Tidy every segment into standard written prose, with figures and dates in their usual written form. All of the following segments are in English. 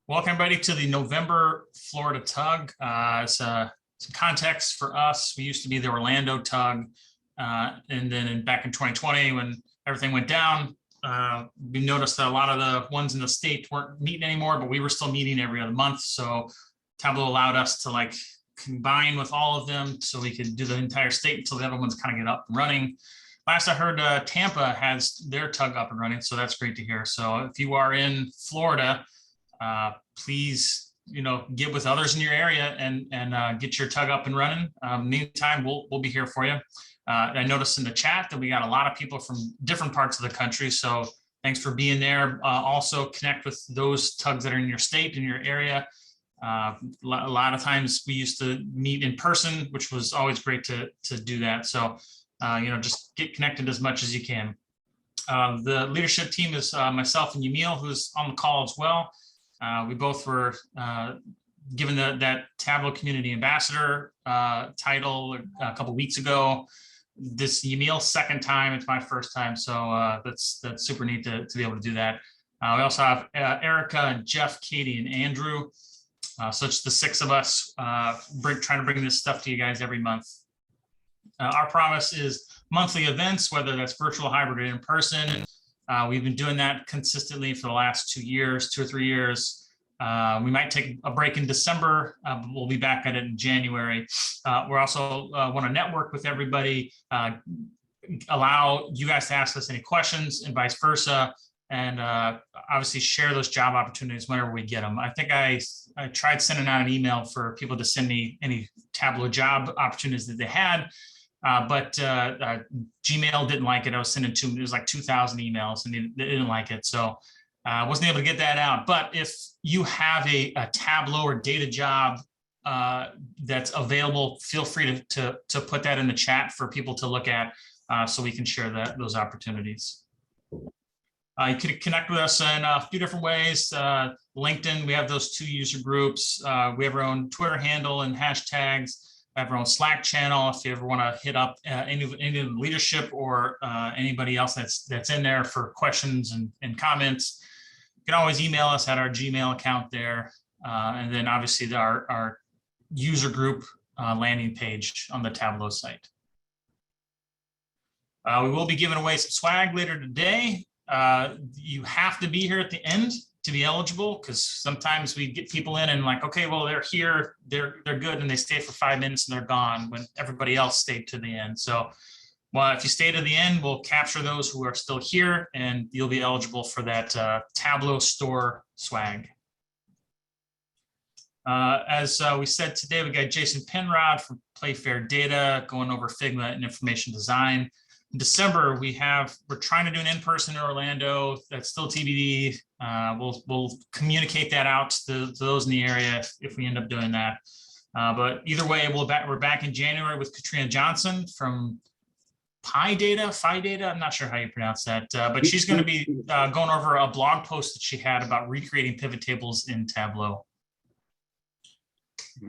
Welcome everybody to the November Florida Tug. Some context for us. We used to be the Orlando Tug, and then back in 2020 when everything went down, we noticed that a lot of the ones in the state weren't meeting anymore, but we were still meeting every other month. So Tableau allowed us to combine with all of them so we could do the entire state until the other ones kind of get up and running. Last I heard, Tampa has their tug up and running, so that's great to hear. So if you are in Florida, please, get with others in your area and get your tug up and running. Meantime, we'll be here for you. I noticed in the chat that we got a lot of people from different parts of the country, so thanks for being there. Also connect with those tugs that are in your state, in your area. A lot of times we used to meet in person, which was always great to do that. So, just get connected as much as you can. The leadership team is myself and Yamil, who's on the call as well. We both were given that Tableau Community Ambassador title a couple weeks ago. This Yamil's second time, it's my first time, so that's super neat to be able to do that. We also have Erica and Jeff, Katie, and Andrew. So it's the six of us trying to bring this stuff to you guys every month. Our promise is monthly events, whether that's virtual, hybrid, or in person. We've been doing that consistently for the last 2 or 3 years. We might take a break in December, but we'll be back at it in January. We're also want to network with everybody, allow you guys to ask us any questions and vice versa, and obviously share those job opportunities whenever we get them. I think I tried sending out an email for people to send me any Tableau job opportunities that they had. But Gmail didn't like it. I was sending it was like 2,000 emails and they didn't like it. So I wasn't able to get that out. But if you have a Tableau or data job that's available, feel free to put that in the chat for people to look at so we can share those opportunities. You can connect with us in a few different ways. LinkedIn, we have those 2 user groups. We have our own Twitter handle and hashtags. I have our own Slack channel. If you ever want to hit up any of the leadership or anybody else that's in there for questions and comments, you can always email us at our Gmail account there. And then obviously our user group landing page on the Tableau site. We will be giving away some swag later today. You have to be here at the end to be eligible, because sometimes we get people in and okay, well, they're here, they're good, and they stay for 5 minutes and they're gone when everybody else stayed to the end. So, well, if you stay to the end, we'll capture those who are still here, and you'll be eligible for that Tableau store swag. As we said today, we got Jason Penrod from Playfair Data going over Figma and Information Design. In December, we're trying to do an in-person in Orlando. That's still TBD. We'll communicate that out to those in the area if we end up doing that. But either way, we're back in January with Katrina Johnson from Phi Data. I'm not sure how you pronounce that, but she's going to be going over a blog post that she had about recreating pivot tables in Tableau.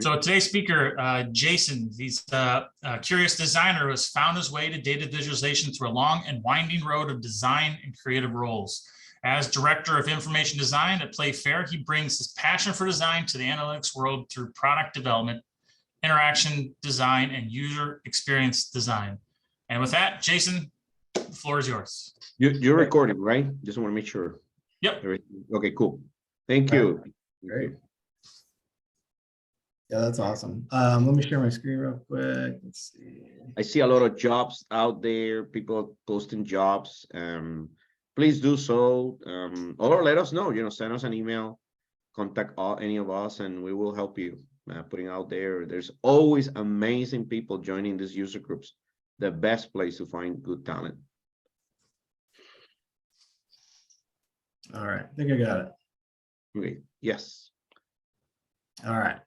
So today's speaker, Jason, he's a curious designer who has found his way to data visualization through a long and winding road of design and creative roles. As Director of Information Design at Playfair, he brings his passion for design to the analytics world through product development, interaction design, and user experience design. And with that, Jason, the floor is yours. You're recording, right? Just want to make sure. Yep. Okay, cool. Thank you. Great. Yeah, that's awesome. Let me share my screen real quick. Let's see. I see a lot of jobs out there, people posting jobs. Please do so, or let us know, send us an email, contact any of us, and we will help you putting out there. There's always amazing people joining these user groups, the best place to find good talent. All right, I think I got it. Okay. Yes. All right.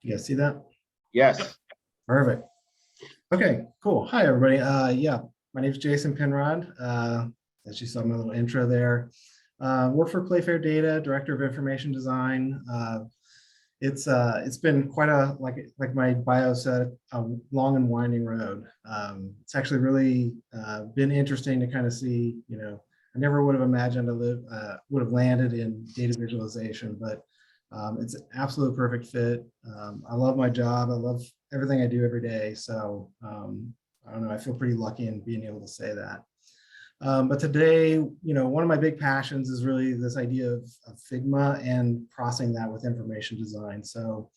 You guys see that? Yes. Perfect. Okay, cool. Hi, everybody. Yeah, my name is Jason Penrod. As you saw my little intro there. Work for Playfair Data, Director of Information Design. It's been quite like my bio said, a long and winding road. It's actually really been interesting to kind of see, I never would have imagined would have landed in data visualization, but It's an absolute perfect fit. I love my job. I love everything I do every day. So I don't know, I feel pretty lucky in being able to say that. But today, one of my big passions is really this idea of Figma and crossing that with information design. So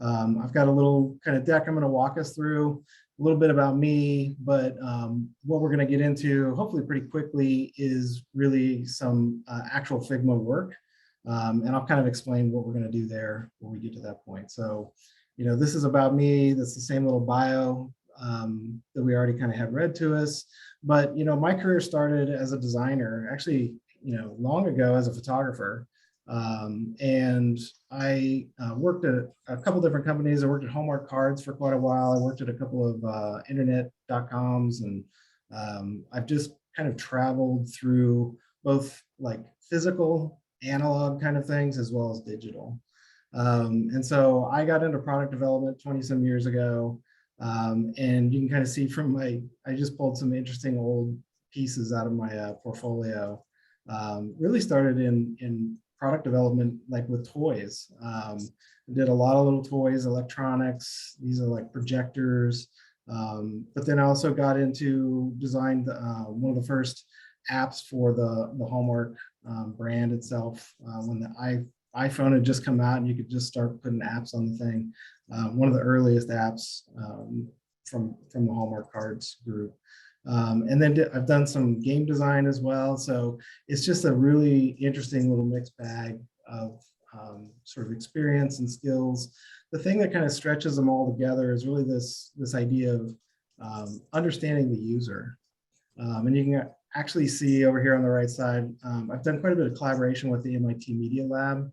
I've got a little kind of deck I'm going to walk us through, a little bit about me, but what we're going to get into hopefully pretty quickly is really some actual Figma work. And I'll kind of explain what we're going to do there when we get to that point. So, this is about me. That's the same little bio that we already kind of had read to us. But, my career started as a designer, actually, long ago as a photographer. And I worked at a couple different companies. I worked at Hallmark Cards for quite a while. I worked at a couple of internet.coms, and I've just kind of traveled through both like physical, analog kind of things as well as digital. And so I got into product development 20 some years ago. And you can kind of see from I just pulled some interesting old pieces out of my portfolio. Really started in product development, like with toys. Did a lot of little toys, electronics. These are like projectors. But then I also got into designed one of the first apps for the Hallmark brand itself. When the iPhone had just come out and you could just start putting apps on the thing. One of the earliest apps from the Hallmark Cards group. And then I've done some game design as well. So it's just a really interesting little mixed bag of sort of experience and skills. The thing that kind of stretches them all together is really this idea of understanding the user. And you can actually see over here on the right side, I've done quite a bit of collaboration with the MIT Media Lab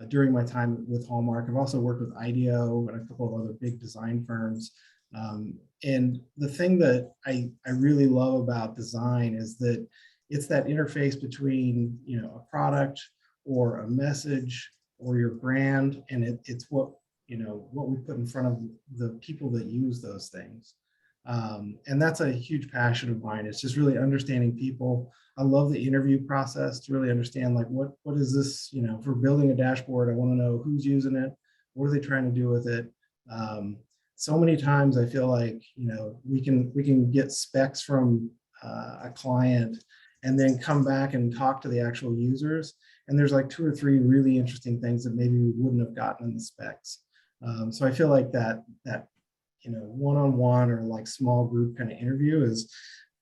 during my time with Hallmark. I've also worked with IDEO and a couple of other big design firms. And the thing that I really love about design is that it's that interface between a product or a message or your brand, and it's what we put in front of the people that use those things. And that's a huge passion of mine. It's just really understanding people. I love the interview process to really understand like what is this, if we're building a dashboard, I want to know who's using it, what are they trying to do with it. So many times I feel like, we can get specs from a client and then come back and talk to the actual users. And there's like 2 or 3 really interesting things that maybe we wouldn't have gotten in the specs. So I feel like that one-on-one or like small group kind of interview is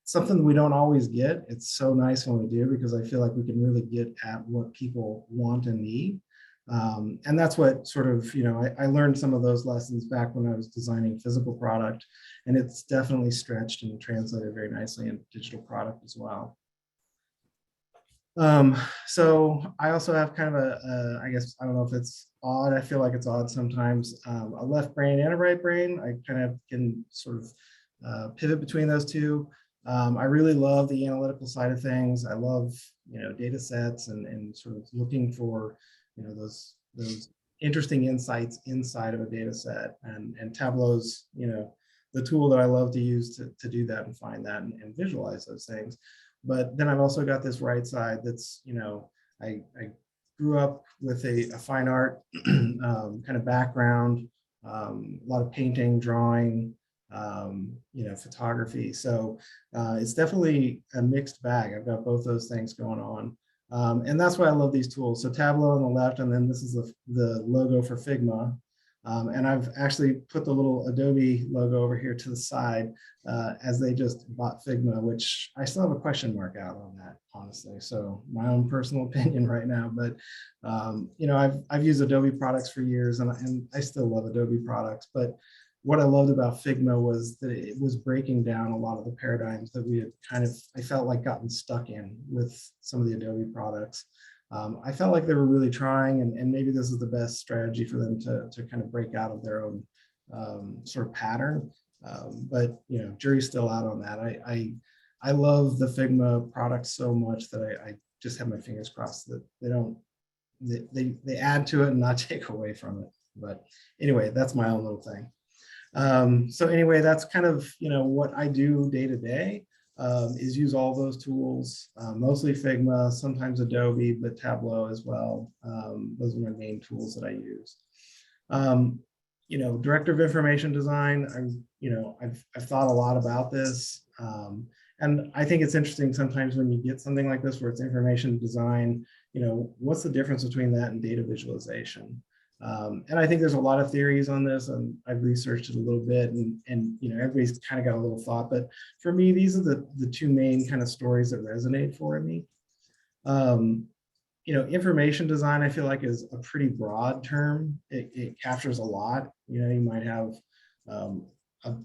something that we don't always get. It's so nice when we do, because I feel like we can really get at what people want and need. And that's what sort of, I learned some of those lessons back when I was designing physical product, and it's definitely stretched and translated very nicely into digital product as well. So I also have kind of I guess, I don't know if it's odd. I feel like it's odd sometimes. A left brain and a right brain. I kind of can sort of pivot between those two. I really love the analytical side of things. I love, data sets and sort of looking for, those interesting insights inside of a data set. And Tableau's, the tool that I love to use to do that and find that and visualize those things. But then I've also got this right side that's, I grew up with a fine art kind of background, a lot of painting, drawing, photography. So it's definitely a mixed bag. I've got both those things going on. And that's why I love these tools. So Tableau on the left, and then this is the logo for Figma. And I've actually put the little Adobe logo over here to the side as they just bought Figma, which I still have a question mark out on that, honestly. So my own personal opinion right now, but I've used Adobe products for years, and I still love Adobe products. But what I loved about Figma was that it was breaking down a lot of the paradigms that we had I felt like gotten stuck in with some of the Adobe products. I felt like they were really trying, and maybe this is the best strategy for them to kind of break out of their own sort of pattern. But jury's still out on that. I love the Figma product so much that I just have my fingers crossed that they add to it and not take away from it. But anyway, that's my own little thing. So anyway, that's kind of what I do day to day. is use all those tools, mostly Figma, sometimes Adobe, but Tableau as well. Those are my main tools that I use. Director of Information Design, I've thought a lot about this. And I think it's interesting sometimes when you get something like this where it's information design, what's the difference between that and data visualization? And I think there's a lot of theories on this, and I've researched it a little bit, and everybody's kind of got a little thought, but for me, these are the two main kind of stories that resonate for me. Information design, I feel like, is a pretty broad term. It captures a lot. You might have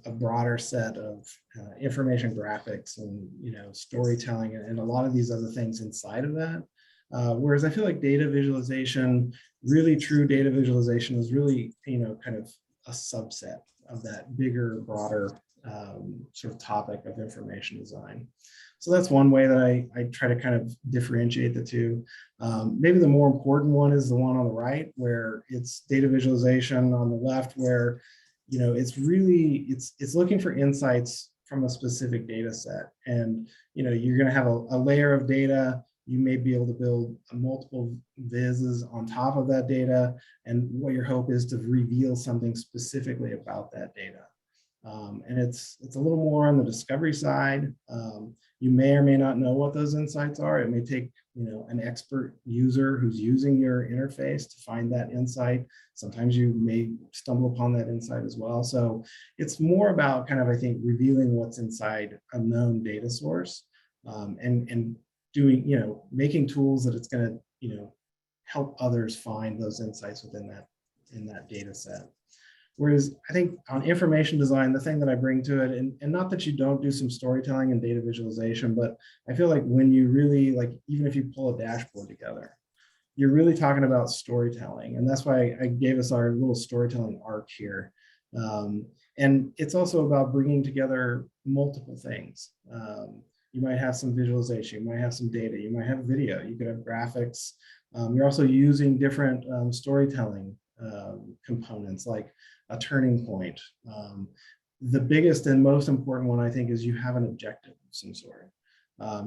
a broader set of information graphics and storytelling and a lot of these other things inside of that. Whereas I feel like data visualization, really true data visualization, is really kind of a subset of that bigger, broader sort of topic of information design. So that's one way that I try to kind of differentiate the two. Maybe the more important one is the one on the right, where it's data visualization on the left, where it's really it's looking for insights from a specific data set, and you're going to have a layer of data. You may be able to build multiple vises on top of that data, and what your hope is to reveal something specifically about that data. And it's a little more on the discovery side. You may or may not know what those insights are. It may take an expert user who's using your interface to find that insight. Sometimes you may stumble upon that insight as well. So it's more about kind of, I think, revealing what's inside a known data source, and doing, making tools that it's going to, help others find those insights within that data set. Whereas I think on information design, the thing that I bring to it, and not that you don't do some storytelling and data visualization, but I feel like when you really, like, even if you pull a dashboard together, you're really talking about storytelling. And that's why I gave us our little storytelling arc here. And it's also about bringing together multiple things. You might have some visualization, you might have some data, you might have video, you could have graphics. You're also using different storytelling components, like a turning point. The biggest and most important one, I think, is you have an objective of some sort.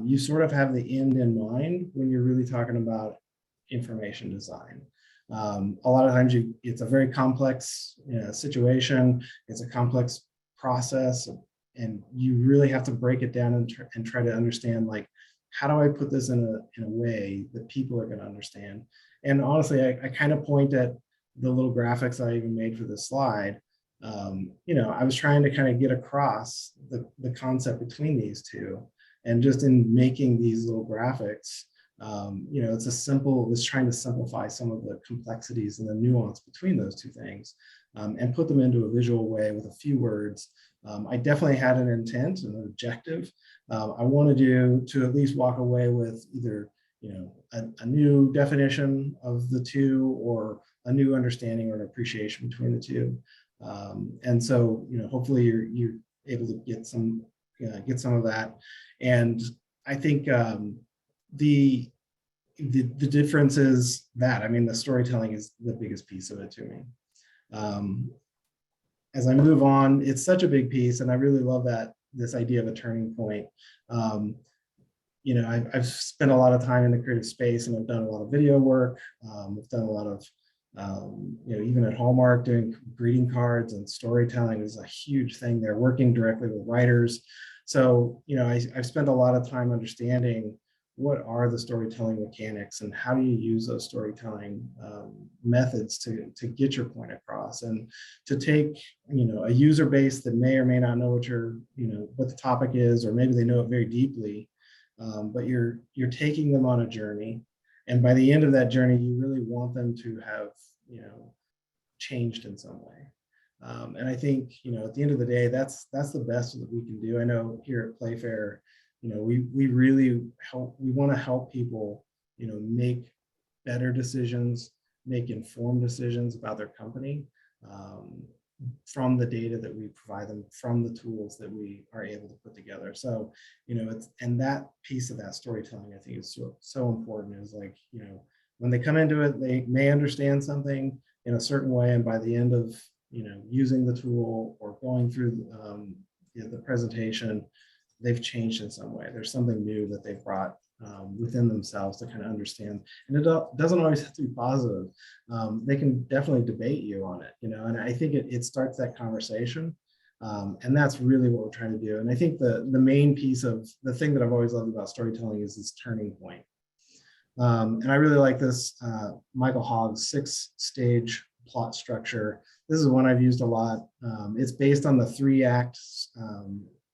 You sort of have the end in mind when you're really talking about information design. A lot of times it's a very complex situation, it's a complex process, and you really have to break it down and try to understand, like, how do I put this in a way that people are going to understand? And honestly, I kind of point at the little graphics I even made for this slide. I was trying to kind of get across the concept between these two, and just in making these little graphics, it's trying to simplify some of the complexities and the nuance between those two things, and put them into a visual way with a few words. I definitely had an intent and an objective. I wanted you to at least walk away with either a new definition of the two, or a new understanding or an appreciation between the two. And so, hopefully you're able to get some of that. And I think the difference is that, I mean, the storytelling is the biggest piece of it to me. As I move on, it's such a big piece, and I really love this idea of a turning point. I've spent a lot of time in the creative space, and I've done a lot of video work. I've done a lot of, even at Hallmark, doing greeting cards, and storytelling is a huge thing there, working directly with writers. So, I've spent a lot of time understanding what are the storytelling mechanics, and how do you use those storytelling methods to get your point across, and to take, a user base that may or may not know what the topic is, or maybe they know it very deeply, but you're taking them on a journey, and by the end of that journey, you really want them to have, changed in some way. And I think, at the end of the day, that's the best that we can do. I know here at Playfair, we really we want to help people, make better decisions, make informed decisions about their company, from the data that we provide them, from the tools that we are able to put together. So, and that piece of that storytelling, I think, is so important. Is like, when they come into it, they may understand something in a certain way, and by the end of, using the tool or going through the presentation, they've changed in some way. There's something new that they've brought within themselves to kind of understand. And it doesn't always have to be positive. They can definitely debate you on it, and I think it starts that conversation. And that's really what we're trying to do. And I think the main piece of the thing that I've always loved about storytelling is this turning point. And I really like this Michael Hogg's 6-stage plot structure. This is one I've used a lot. It's based on the 3-act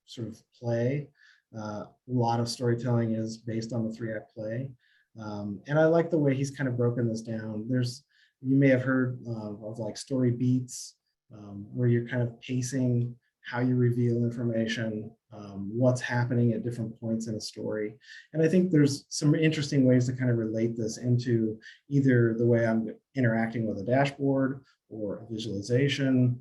sort of play. A lot of storytelling is based on the 3-act play. And I like the way he's kind of broken this down. You may have heard of like story beats, where you're kind of pacing how you reveal information, what's happening at different points in a story. And I think there's some interesting ways to kind of relate this into either the way I'm interacting with a dashboard or a visualization,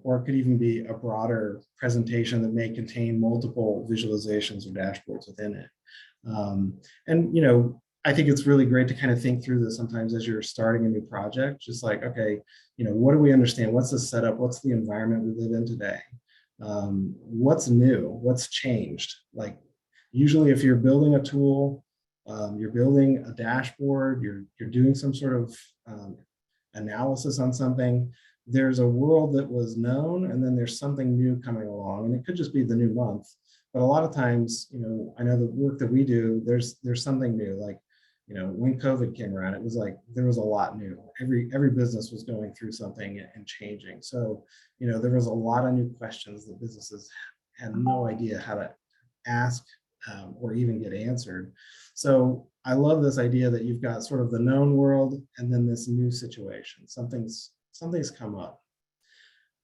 or it could even be a broader presentation that may contain multiple visualizations or dashboards within it. And I think it's really great to kind of think through this sometimes as you're starting a new project, just like, okay, what do we understand? What's the setup? What's the environment we live in today? What's new? What's changed? Like usually if you're building a tool, you're building a dashboard, you're doing some sort of analysis on something, there's a world that was known and then there's something new coming along, and it could just be the new month. But a lot of times, I know the work that we do, there's something new. Like, when COVID came around, it was like there was a lot new. Every business was going through something and changing. So, there was a lot of new questions that businesses had no idea how to ask or even get answered. So I love this idea that you've got sort of the known world and then this new situation. Something's come up.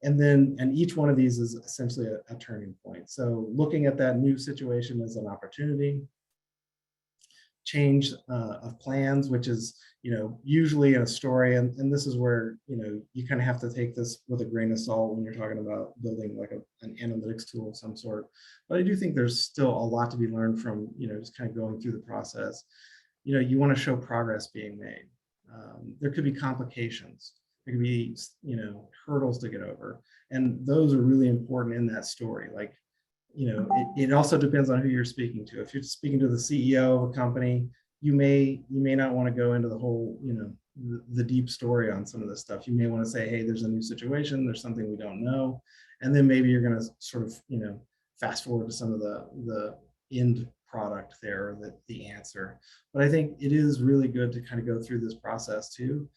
And each one of these is essentially a turning point. So looking at that new situation as an opportunity, change of plans, which is, usually in a story, and this is where, you kind of have to take this with a grain of salt when you're talking about building like an analytics tool of some sort. But I do think there's still a lot to be learned from, just kind of going through the process. You want to show progress being made. There could be complications. There could be, hurdles to get over. And those are really important in that story. Like, it also depends on who you're speaking to. If you're speaking to the CEO of a company, you may not want to go into the whole, the deep story on some of this stuff. You may want to say, hey, there's a new situation, there's something we don't know. And then maybe you're going to sort of, fast forward to some of the end product there, the answer. But I think it is really good to kind of go through this process too,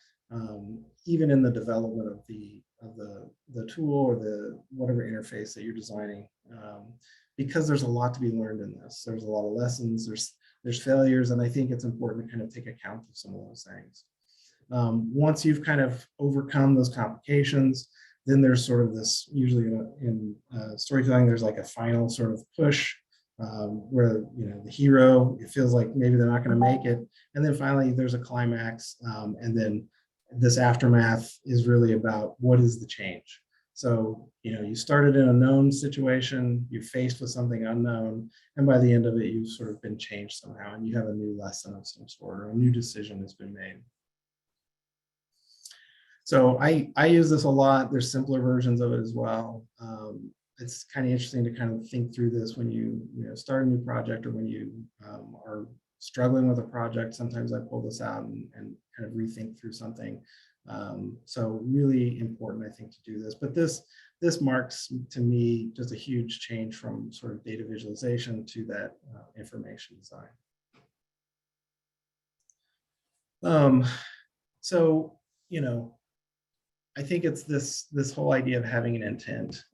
even in the development of the tool or the whatever interface that you're designing, because there's a lot to be learned in this. There's a lot of lessons, there's failures, and I think it's important to kind of take account of some of those things. Once you've kind of overcome those complications, then there's sort of this, usually in storytelling, there's like a final sort of push, where the hero, it feels like maybe they're not going to make it, and then finally there's a climax, and then this aftermath is really about what is the change. So you started in a known situation, you're faced with something unknown, and by the end of it you've sort of been changed somehow, and you have a new lesson of some sort, or a new decision has been made. So I use this a lot. There's simpler versions of it as well. It's kind of interesting to kind of think through this when you start a new project, or when you are struggling with a project. Sometimes I pull this out and kind of rethink through something. So really important, I think, to do this. But this marks, to me, just a huge change from sort of data visualization to that information design. So I think it's this whole idea of having an intent.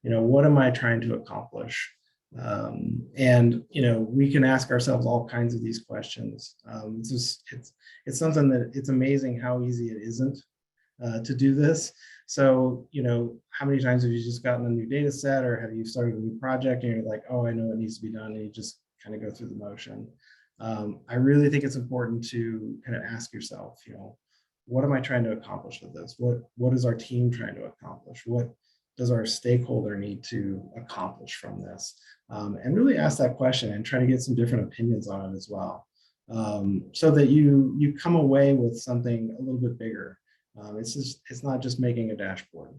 What am I trying to accomplish? And we can ask ourselves all kinds of these questions. It's something that it's amazing how easy it isn't to do this. So how many times have you just gotten a new data set, or have you started a new project and you're like, oh, I know what needs to be done, and you just kind of go through the motion. I really think it's important to kind of ask yourself, what am I trying to accomplish with this? What is our team trying to accomplish? What does our stakeholder need to accomplish from this? And really ask that question and try to get some different opinions on it as well, so that you come away with something a little bit bigger. It's not just making a dashboard.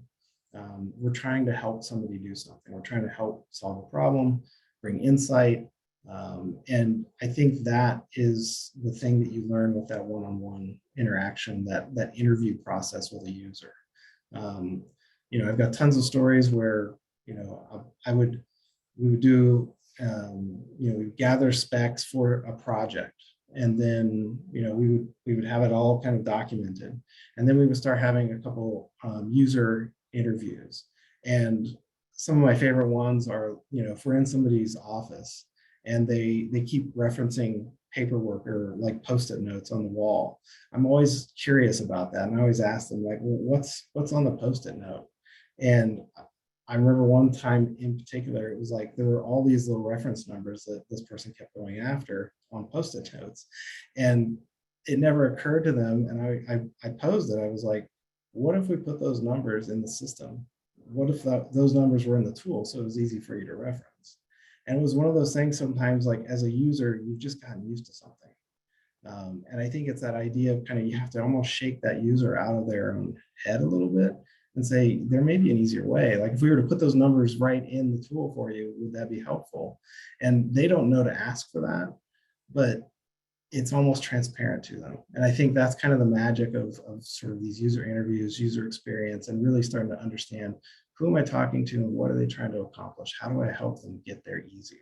We're trying to help somebody do something. We're trying to help solve a problem. bring insight. And I think that is the thing that you learn with that one-on-one interaction, that interview process with a user. I've got tons of stories where, we would do, we gather specs for a project, and then, we would have it all kind of documented. And then we would start having a couple user interviews. And some of my favorite ones are, if we're in somebody's office and they keep referencing paperwork or like Post-it notes on the wall. I'm always curious about that. And I always ask them, like, well, what's on the Post-it note? And I remember one time in particular, it was like there were all these little reference numbers that this person kept going after on Post-it notes. And it never occurred to them. And I posed it. I was like, what if we put those numbers in the system? What if those numbers were in the tool so it was easy for you to reference? And it was one of those things sometimes, like as a user, you've just gotten used to something. And I think it's that idea of kind of, you have to almost shake that user out of their own head a little bit and say, there may be an easier way. Like if we were to put those numbers right in the tool for you, would that be helpful? And they don't know to ask for that, but it's almost transparent to them. And I think that's kind of the magic of sort of these user interviews, user experience, and really starting to understand, who am I talking to and what are they trying to accomplish? How do I help them get there easier?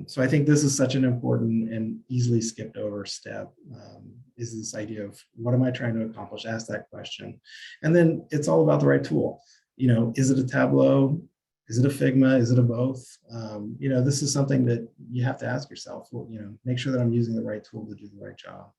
So I think this is such an important and easily skipped over step, is this idea of what am I trying to accomplish? Ask that question. And then it's all about the right tool. Is it a Tableau? Is it a Figma? Is it a both? This is something that you have to ask yourself, well, make sure that I'm using the right tool to do the right job.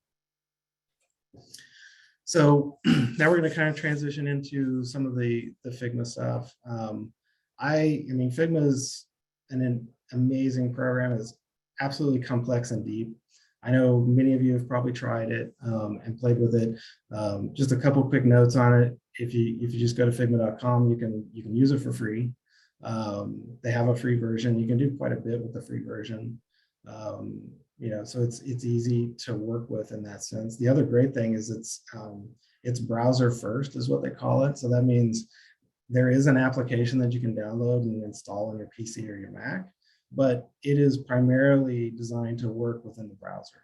So now we're going to kind of transition into some of the Figma stuff. I mean, Figma is an amazing program. It's absolutely complex and deep. I know many of you have probably tried it and played with it. Just a couple quick notes on it. If you just go to figma.com, you can use it for free. They have a free version. You can do quite a bit with the free version. So it's easy to work with in that sense. The other great thing is it's browser first is what they call it. So that means there is an application that you can download and install on your PC or your Mac, but it is primarily designed to work within the browser.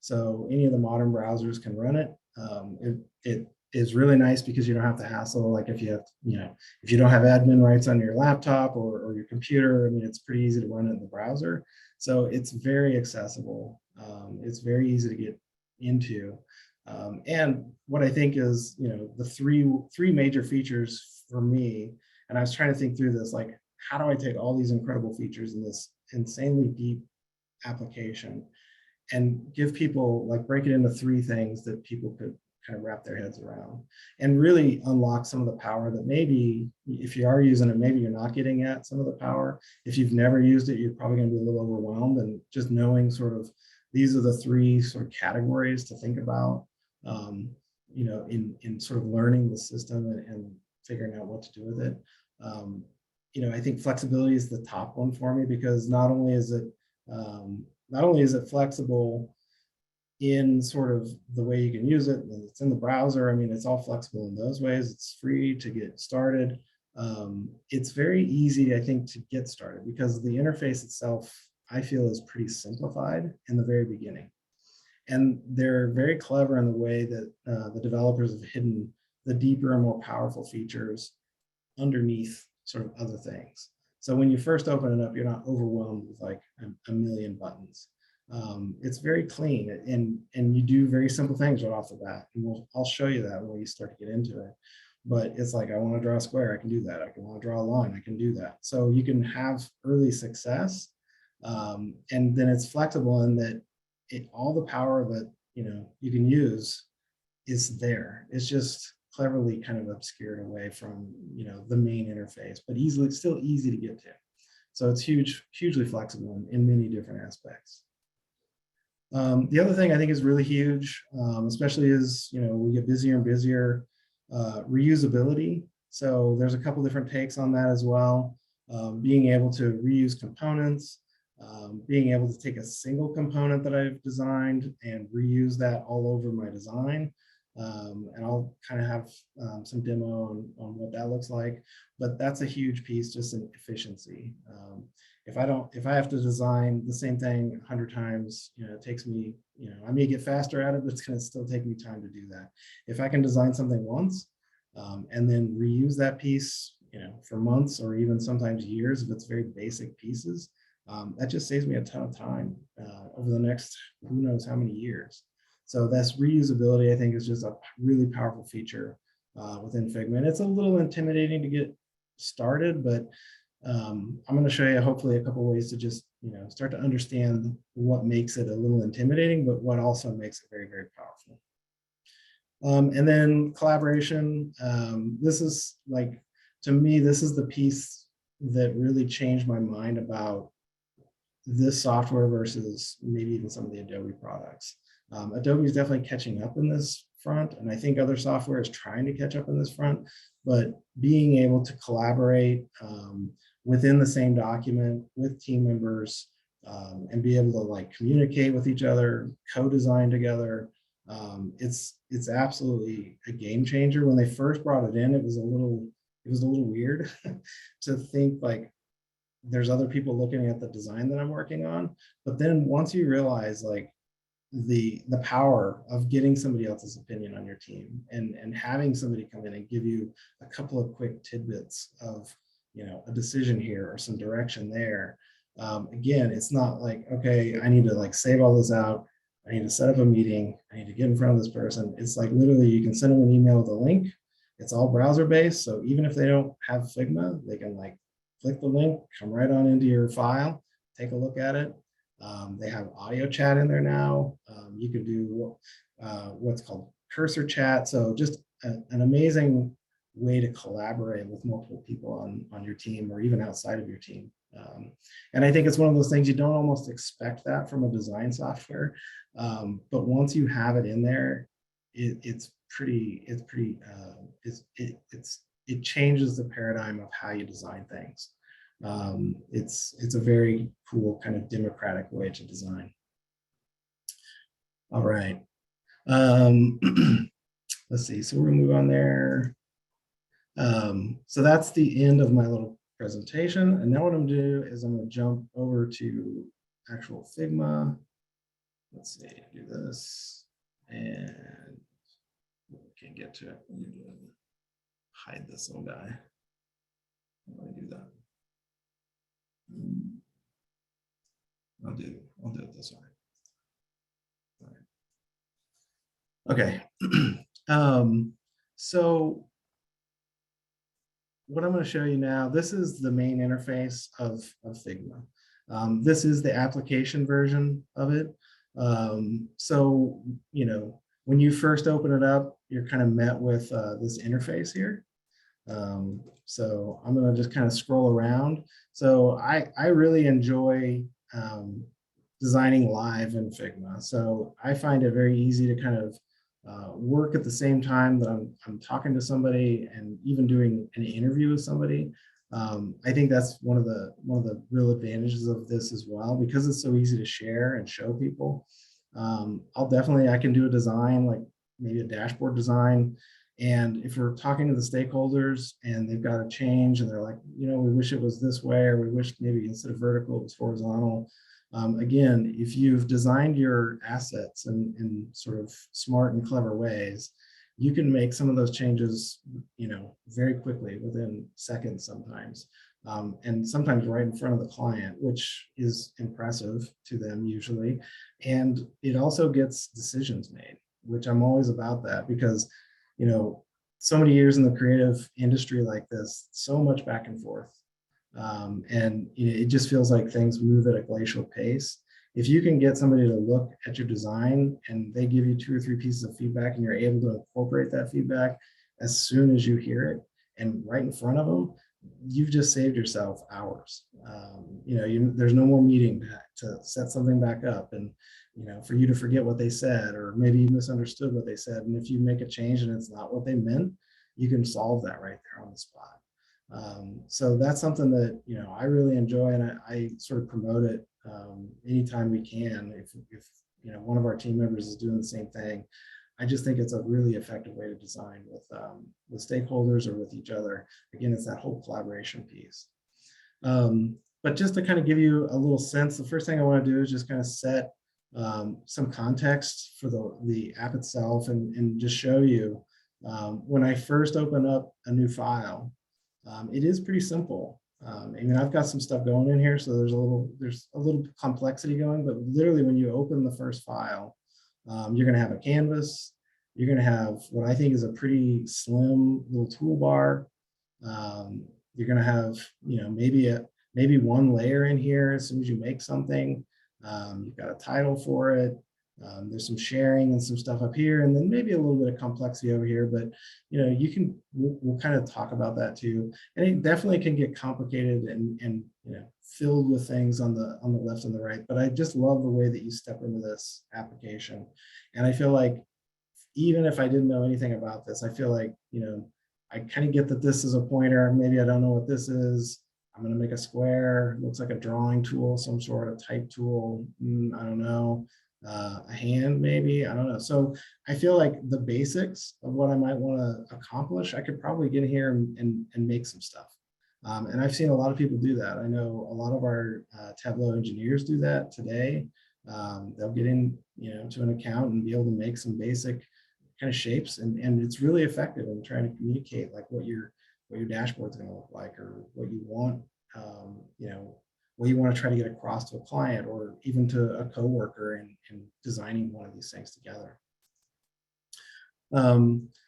So any of the modern browsers can run it. It is really nice because you don't have to hassle. Like if you have, if you don't have admin rights on your laptop or your computer, I mean, it's pretty easy to run it in the browser. So it's very accessible. It's very easy to get into. And what I think is, the three major features for me, and I was trying to think through this, like, how do I take all these incredible features in this insanely deep application and give people, like, break it into three things that people could kind of wrap their heads around and really unlock some of the power that maybe if you are using it, maybe you're not getting at some of the power. If you've never used it, you're probably going to be a little overwhelmed, and just knowing sort of these are the three sort of categories to think about, in sort of learning the system and figuring out what to do with it. I think flexibility is the top one for me, because not only is it flexible in sort of the way you can use it, and it's in the browser. I mean, it's all flexible in those ways. It's free to get started. It's very easy, I think, to get started because the interface itself, I feel, is pretty simplified in the very beginning. And they're very clever in the way that the developers have hidden the deeper and more powerful features underneath sort of other things. So when you first open it up, you're not overwhelmed with like a million buttons. It's very clean, and you do very simple things right off the bat. And I'll show you that when we start to get into it. But it's like, I want to draw a square, I can do that. I can want to draw a line, I can do that. So you can have early success, and then it's flexible in that all the power that you can use is there. It's just cleverly kind of obscured away from the main interface, but still easy to get to. So it's hugely flexible in many different aspects. The other thing I think is really huge, especially as we get busier and busier, reusability. So there's a couple different takes on that as well. Being able to reuse components, being able to take a single component that I've designed and reuse that all over my design. And I'll kind of have some demo on what that looks like, but that's a huge piece just in efficiency. if I have to design the same thing 100 times, it takes me, I may get faster at it, but it's going to still take me time to do that. If I can design something once and then reuse that piece, for months or even sometimes years, if it's very basic pieces, that just saves me a ton of time over the next who knows how many years. So that's reusability, I think, is just a really powerful feature within Figma. And it's a little intimidating to get started, but I'm going to show you hopefully a couple ways to just start to understand what makes it a little intimidating, but what also makes it very, very powerful. And then collaboration. This is like, to me, this is the piece that really changed my mind about this software versus maybe even some of the Adobe products. Adobe is definitely catching up in this front, and I think other software is trying to catch up in this front, but being able to collaborate within the same document with team members and be able to like communicate with each other, co-design together, it's absolutely a game changer. When they first brought it in, it was a little weird to think like there's other people looking at the design that I'm working on. But then once you realize like the power of getting somebody else's opinion on your team and having somebody come in and give you a couple of quick tidbits of, a decision here or some direction there. Again, it's not like, okay, I need to like save all this out. I need to set up a meeting. I need to get in front of this person. It's like literally you can send them an email with a link. It's all browser based. So even if they don't have Figma, they can like click the link, come right on into your file, take a look at it. They have audio chat in there now. You can do what's called cursor chat. So just an amazing way to collaborate with multiple people on your team or even outside of your team. And I think it's one of those things you don't almost expect that from a design software. But once you have it in there, it changes the paradigm of how you design things. It's a very cool kind of democratic way to design. All right. Let's see. So we're gonna move on there. So that's the end of my little presentation. And now what I'm gonna do is I'm gonna jump over to actual Figma. Let's see, do this and can't get to it. Hide this little guy. How do I do that? I'll do it this way. Okay. So what I'm going to show you now, this is the main interface of Figma. This is the application version of it. So, when you first open it up, you're kind of met with this interface here. So I'm going to just kind of scroll around. So I really enjoy designing live in Figma. So I find it very easy to kind of work at the same time that I'm talking to somebody and even doing an interview with somebody. I think that's one of the real advantages of this as well, because it's so easy to share and show people. I can do a design, like maybe a dashboard design. And if we're talking to the stakeholders and they've got a change and they're like, we wish it was this way, or we wish maybe instead of vertical, it was horizontal. Again, if you've designed your assets in sort of smart and clever ways, you can make some of those changes, very quickly, within seconds sometimes. And sometimes right in front of the client, which is impressive to them usually. And it also gets decisions made, which I'm always about that, because so many years in the creative industry like this, so much back and forth. And it just feels like things move at a glacial pace. If you can get somebody to look at your design and they give you 2 or 3 pieces of feedback and you're able to incorporate that feedback as soon as you hear it and right in front of them, you've just saved yourself hours. There's no more meeting to set something back up and for you to forget what they said, or maybe you misunderstood what they said. And if you make a change and it's not what they meant, you can solve that right there on the spot. So that's something that I really enjoy, and I sort of promote it anytime we can. If one of our team members is doing the same thing, I just think it's a really effective way to design with stakeholders or with each other. Again, it's that whole collaboration piece. But just to kind of give you a little sense, the first thing I want to do is just kind of set some context for the app itself, and just show you when I first open up a new file, it is pretty simple. I mean, I've got some stuff going in here, so there's a little complexity going, but literally when you open the first file, you're going to have a canvas. You're going to have what I think is a pretty slim little toolbar. You're going to have, maybe one layer in here as soon as you make something. You've got a title for it. There's some sharing and some stuff up here, and then maybe a little bit of complexity over here, but we'll kind of talk about that too. And it definitely can get complicated and filled with things on the left and the right, but I just love the way that you step into this application. And I feel like even if I didn't know anything about this, I feel like, I kind of get that this is a pointer. Maybe I don't know what this is. I'm going to make a square. Looks like a drawing tool, some sort of type tool. I don't know. A hand, maybe, I don't know. So I feel like the basics of what I might want to accomplish, I could probably get in here and make some stuff. And I've seen a lot of people do that. I know a lot of our Tableau engineers do that today. They'll get in, to an account and be able to make some basic kind of shapes, and it's really effective in trying to communicate like what your dashboard's going to look like, or what you want, what you want to try to get across to a client, or even to a coworker in designing one of these things together.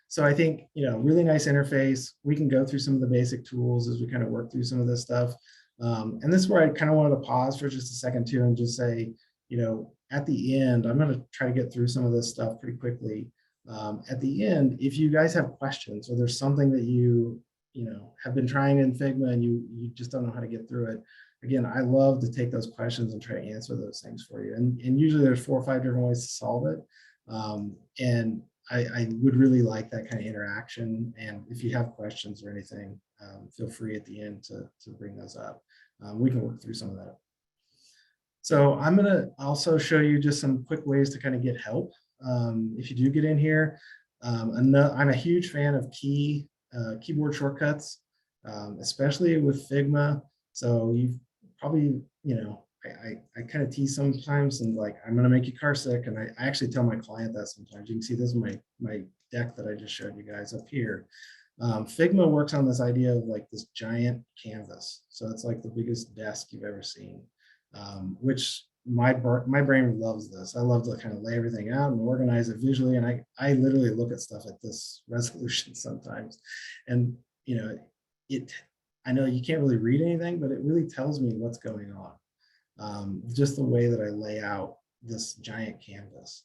So I think, really nice interface. We can go through some of the basic tools as we kind of work through some of this stuff. And this is where I kind of wanted to pause for just a second too, and just say, at the end, I'm going to try to get through some of this stuff pretty quickly. At the end, if you guys have questions, or there's something that you have been trying in Figma and you just don't know how to get through it, again, I love to take those questions and try to answer those things for you. And usually there's 4 or 5 different ways to solve it. And I would really like that kind of interaction. And if you have questions or anything, feel free at the end to bring those up. We can work through some of that. So I'm going to also show you just some quick ways to kind of get help. If you do get in here, I'm a huge fan of keyboard shortcuts, especially with Figma. So you've probably, I kind of tease sometimes, and like, I'm going to make you car sick. And I actually tell my client that sometimes. You can see this is my deck that I just showed you guys up here. Figma works on this idea of like this giant canvas. So it's like the biggest desk you've ever seen, which my brain loves this. I love to kind of lay everything out and organize it visually. And I literally look at stuff at this resolution sometimes. And, I know you can't really read anything, but it really tells me what's going on. Just the way that I lay out this giant canvas.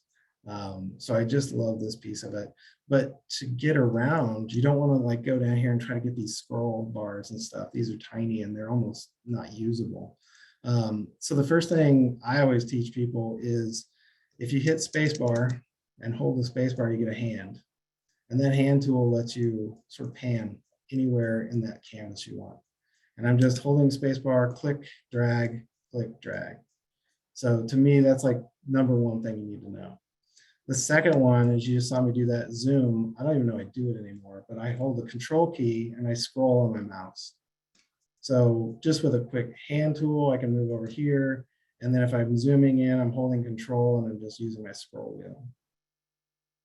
So I just love this piece of it. But to get around, you don't want to like go down here and try to get these scroll bars and stuff. These are tiny and they're almost not usable. So the first thing I always teach people is, if you hit spacebar and hold the spacebar, you get a hand. And that hand tool lets you sort of pan anywhere in that canvas you want. And I'm just holding spacebar, click, drag, click, drag. So to me, that's like #1 thing you need to know. The second one is, you just saw me do that zoom. I don't even know I do it anymore, but I hold the control key and I scroll on my mouse. So just with a quick hand tool, I can move over here. And then if I'm zooming in, I'm holding control and I'm just using my scroll wheel.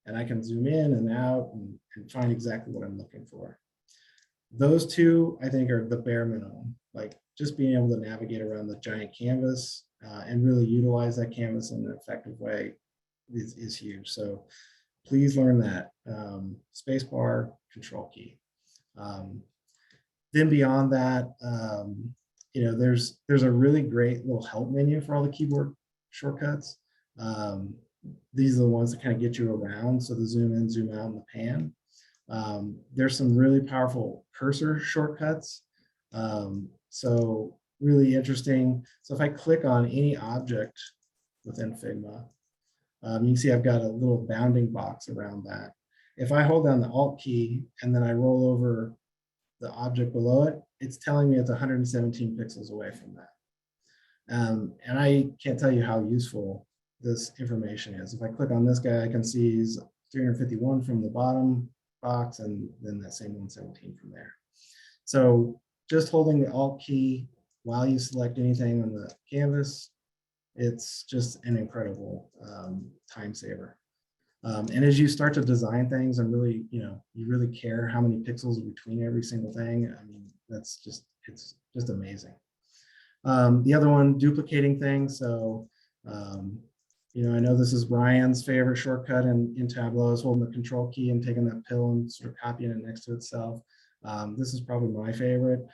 And I can zoom in and out and find exactly what I'm looking for. Those two, I think, are the bare minimum. Like, just being able to navigate around the giant canvas and really utilize that canvas in an effective way is huge. So please learn that. Spacebar, control key. Then beyond that, there's a really great little help menu for all the keyboard shortcuts. These are the ones that kind of get you around. So the zoom in, zoom out, and the pan. There's some really powerful cursor shortcuts. So really interesting. So if I click on any object within Figma, you can see I've got a little bounding box around that. If I hold down the Alt key and then I roll over the object below it, it's telling me it's 117 pixels away from that. And I can't tell you how useful this information is. If I click on this guy, I can see he's 351 from the bottom box, and then that same 117 from there. So just holding the Alt key while you select anything on the canvas. It's just an incredible time saver. And as you start to design things and really, you really care how many pixels are between every single thing. I mean, it's just amazing. The other one, duplicating things. So, I know this is Ryan's favorite shortcut in Tableau, is holding the control key and taking that pill and sort of copying it next to itself. This is probably my favorite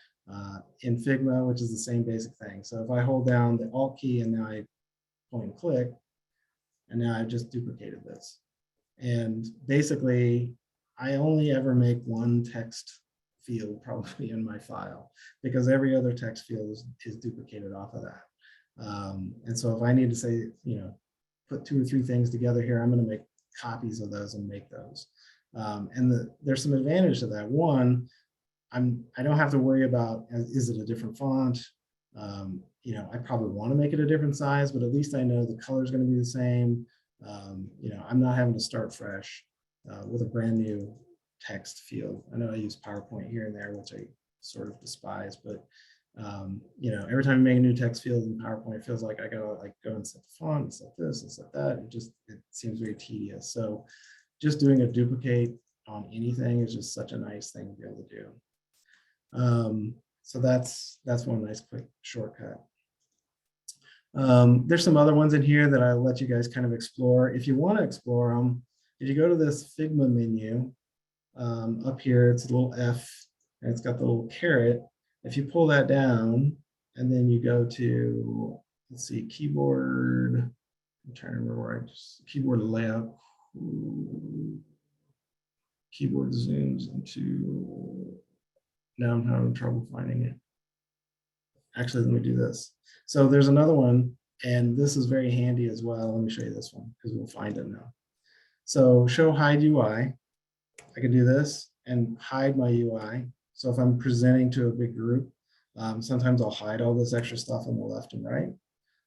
in Figma, which is the same basic thing. So if I hold down the Alt key and now I point and click, and now I've just duplicated this. And basically, I only ever make one text field probably in my file, because every other text field is duplicated off of that. And so if I need to say, put 2 or 3 things together here, I'm going to make copies of those and make those. And there's some advantage to that. One, I don't have to worry about, is it a different font? I probably want to make it a different size, but at least I know the color is going to be the same. I'm not having to start fresh with a brand new text field. I know I use PowerPoint here and there, which I sort of despise, but every time you make a new text field in PowerPoint, it feels like I gotta go and set the font, and set this and set that. It seems very tedious. So just doing a duplicate on anything is just such a nice thing to be able to do. So that's one nice quick shortcut. There's some other ones in here that I'll let you guys kind of explore. If you want to explore them, if you go to this Figma menu, up here, it's a little F, and it's got the little caret. If you pull that down, and then you go to, let's see, keyboard, I'm trying to remember where keyboard layout, keyboard zooms into, now I'm having trouble finding it. Actually, let me do this. So there's another one, and this is very handy as well. Let me show you this one, because we'll find it now. So show hide UI. I can do this and hide my UI. So if I'm presenting to a big group, sometimes I'll hide all this extra stuff on the left and right.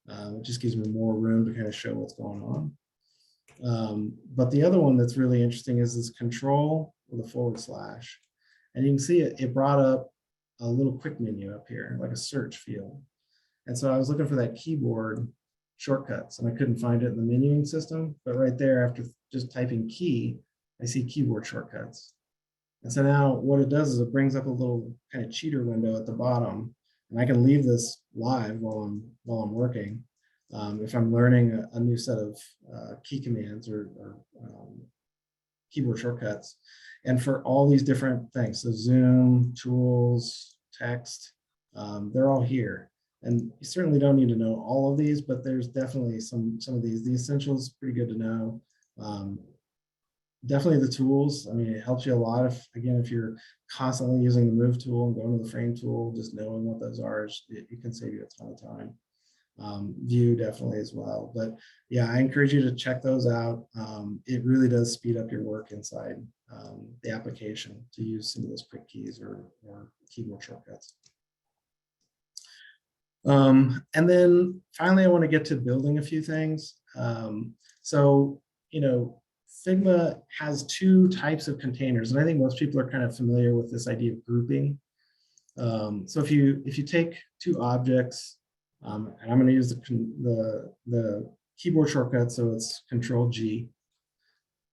It just gives me more room to kind of show what's going on. But the other one that's really interesting is this control with a /. And you can see it brought up a little quick menu up here, like a search field. And so I was looking for that keyboard shortcuts, and I couldn't find it in the menuing system. But right there, after just typing key, I see keyboard shortcuts. And so now what it does is it brings up a little kind of cheater window at the bottom, and I can leave this live while I'm working. If I'm learning a new set of key commands or keyboard shortcuts, and for all these different things, so zoom, tools, text, they're all here. And you certainly don't need to know all of these, but there's definitely some of these. The essentials, pretty good to know. Definitely the tools. I mean, it helps you a lot if you're constantly using the move tool and going to the frame tool, just knowing what those are, it can save you a ton of time. View definitely as well. But yeah, I encourage you to check those out. It really does speed up your work inside the application to use some of those quick keys or keyboard shortcuts. And then finally, I want to get to building a few things. Figma has 2 types of containers, and I think most people are kind of familiar with this idea of grouping. So if you take 2 objects, and I'm going to use the keyboard shortcut, so it's Control G.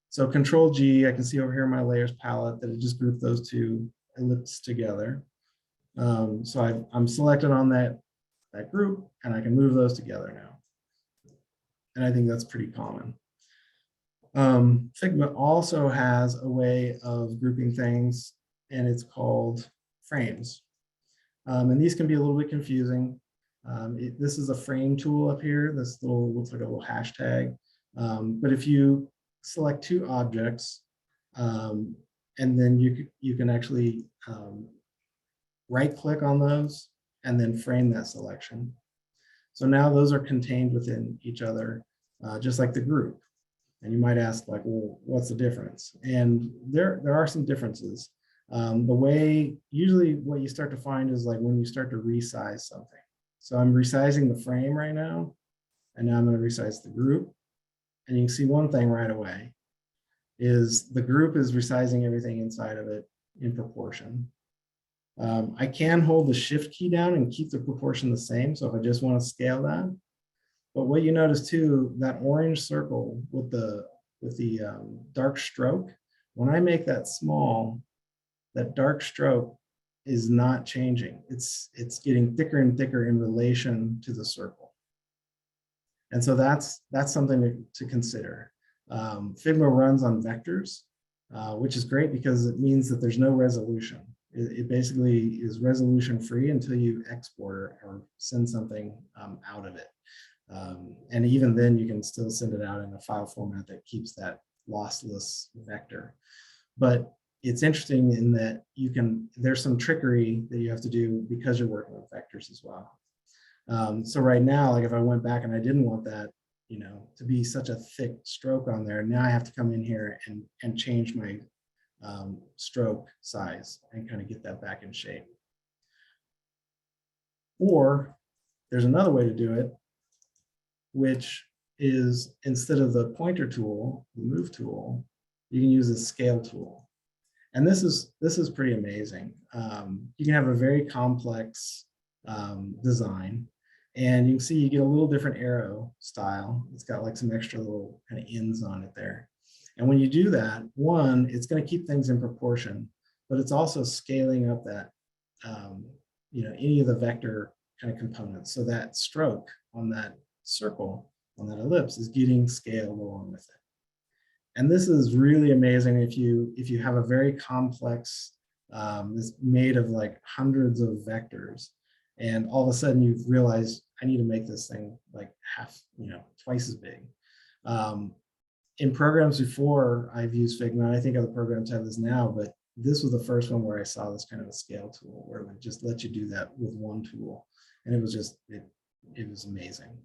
So Control G, I can see over here in my layers palette that it just grouped those 2 ellipses together. So I'm selected on that group, and I can move those together now. And I think that's pretty common. Figma also has a way of grouping things, and it's called frames. And these can be a little bit confusing. This is a frame tool up here. This looks like a little hashtag. But if you select 2 objects, and then you can actually right click on those and then frame that selection. So now those are contained within each other, just like the group. And you might ask, like, well, what's the difference? And there are some differences. Usually what you start to find is like when you start to resize something. So I'm resizing the frame right now, and now I'm going to resize the group. And you can see one thing right away is the group is resizing everything inside of it in proportion. I can hold the shift key down and keep the proportion the same. So if I just want to scale that, but what you notice too, that orange circle with the dark stroke, when I make that small, that dark stroke is not changing. It's getting thicker and thicker in relation to the circle. And so that's something to consider. Figma runs on vectors, which is great because it means that there's no resolution. It basically is resolution free until you export or send something out of it. And even then you can still send it out in a file format that keeps that lossless vector. But it's interesting in that there's some trickery that you have to do because you're working with vectors as well. So right now, like if I went back and I didn't want that, to be such a thick stroke on there, now I have to come in here and change my stroke size and kind of get that back in shape. Or there's another way to do it, which is instead of the pointer tool, the move tool, you can use a scale tool. And this is pretty amazing. You can have a very complex design, and you can see you get a little different arrow style. It's got like some extra little kind of ends on it there. And when you do that, one, it's going to keep things in proportion, but it's also scaling up that, any of the vector kind of components. So that stroke on that circle, on that ellipse, is getting scaled along with it. And this is really amazing if you have a very complex, it's made of like hundreds of vectors, and all of a sudden you've realized I need to make this thing like twice as big. In programs before, I've used Figma, and I think other programs have this now, but this was the first one where I saw this kind of a scale tool where it would just let you do that with one tool. And it was just, it was amazing.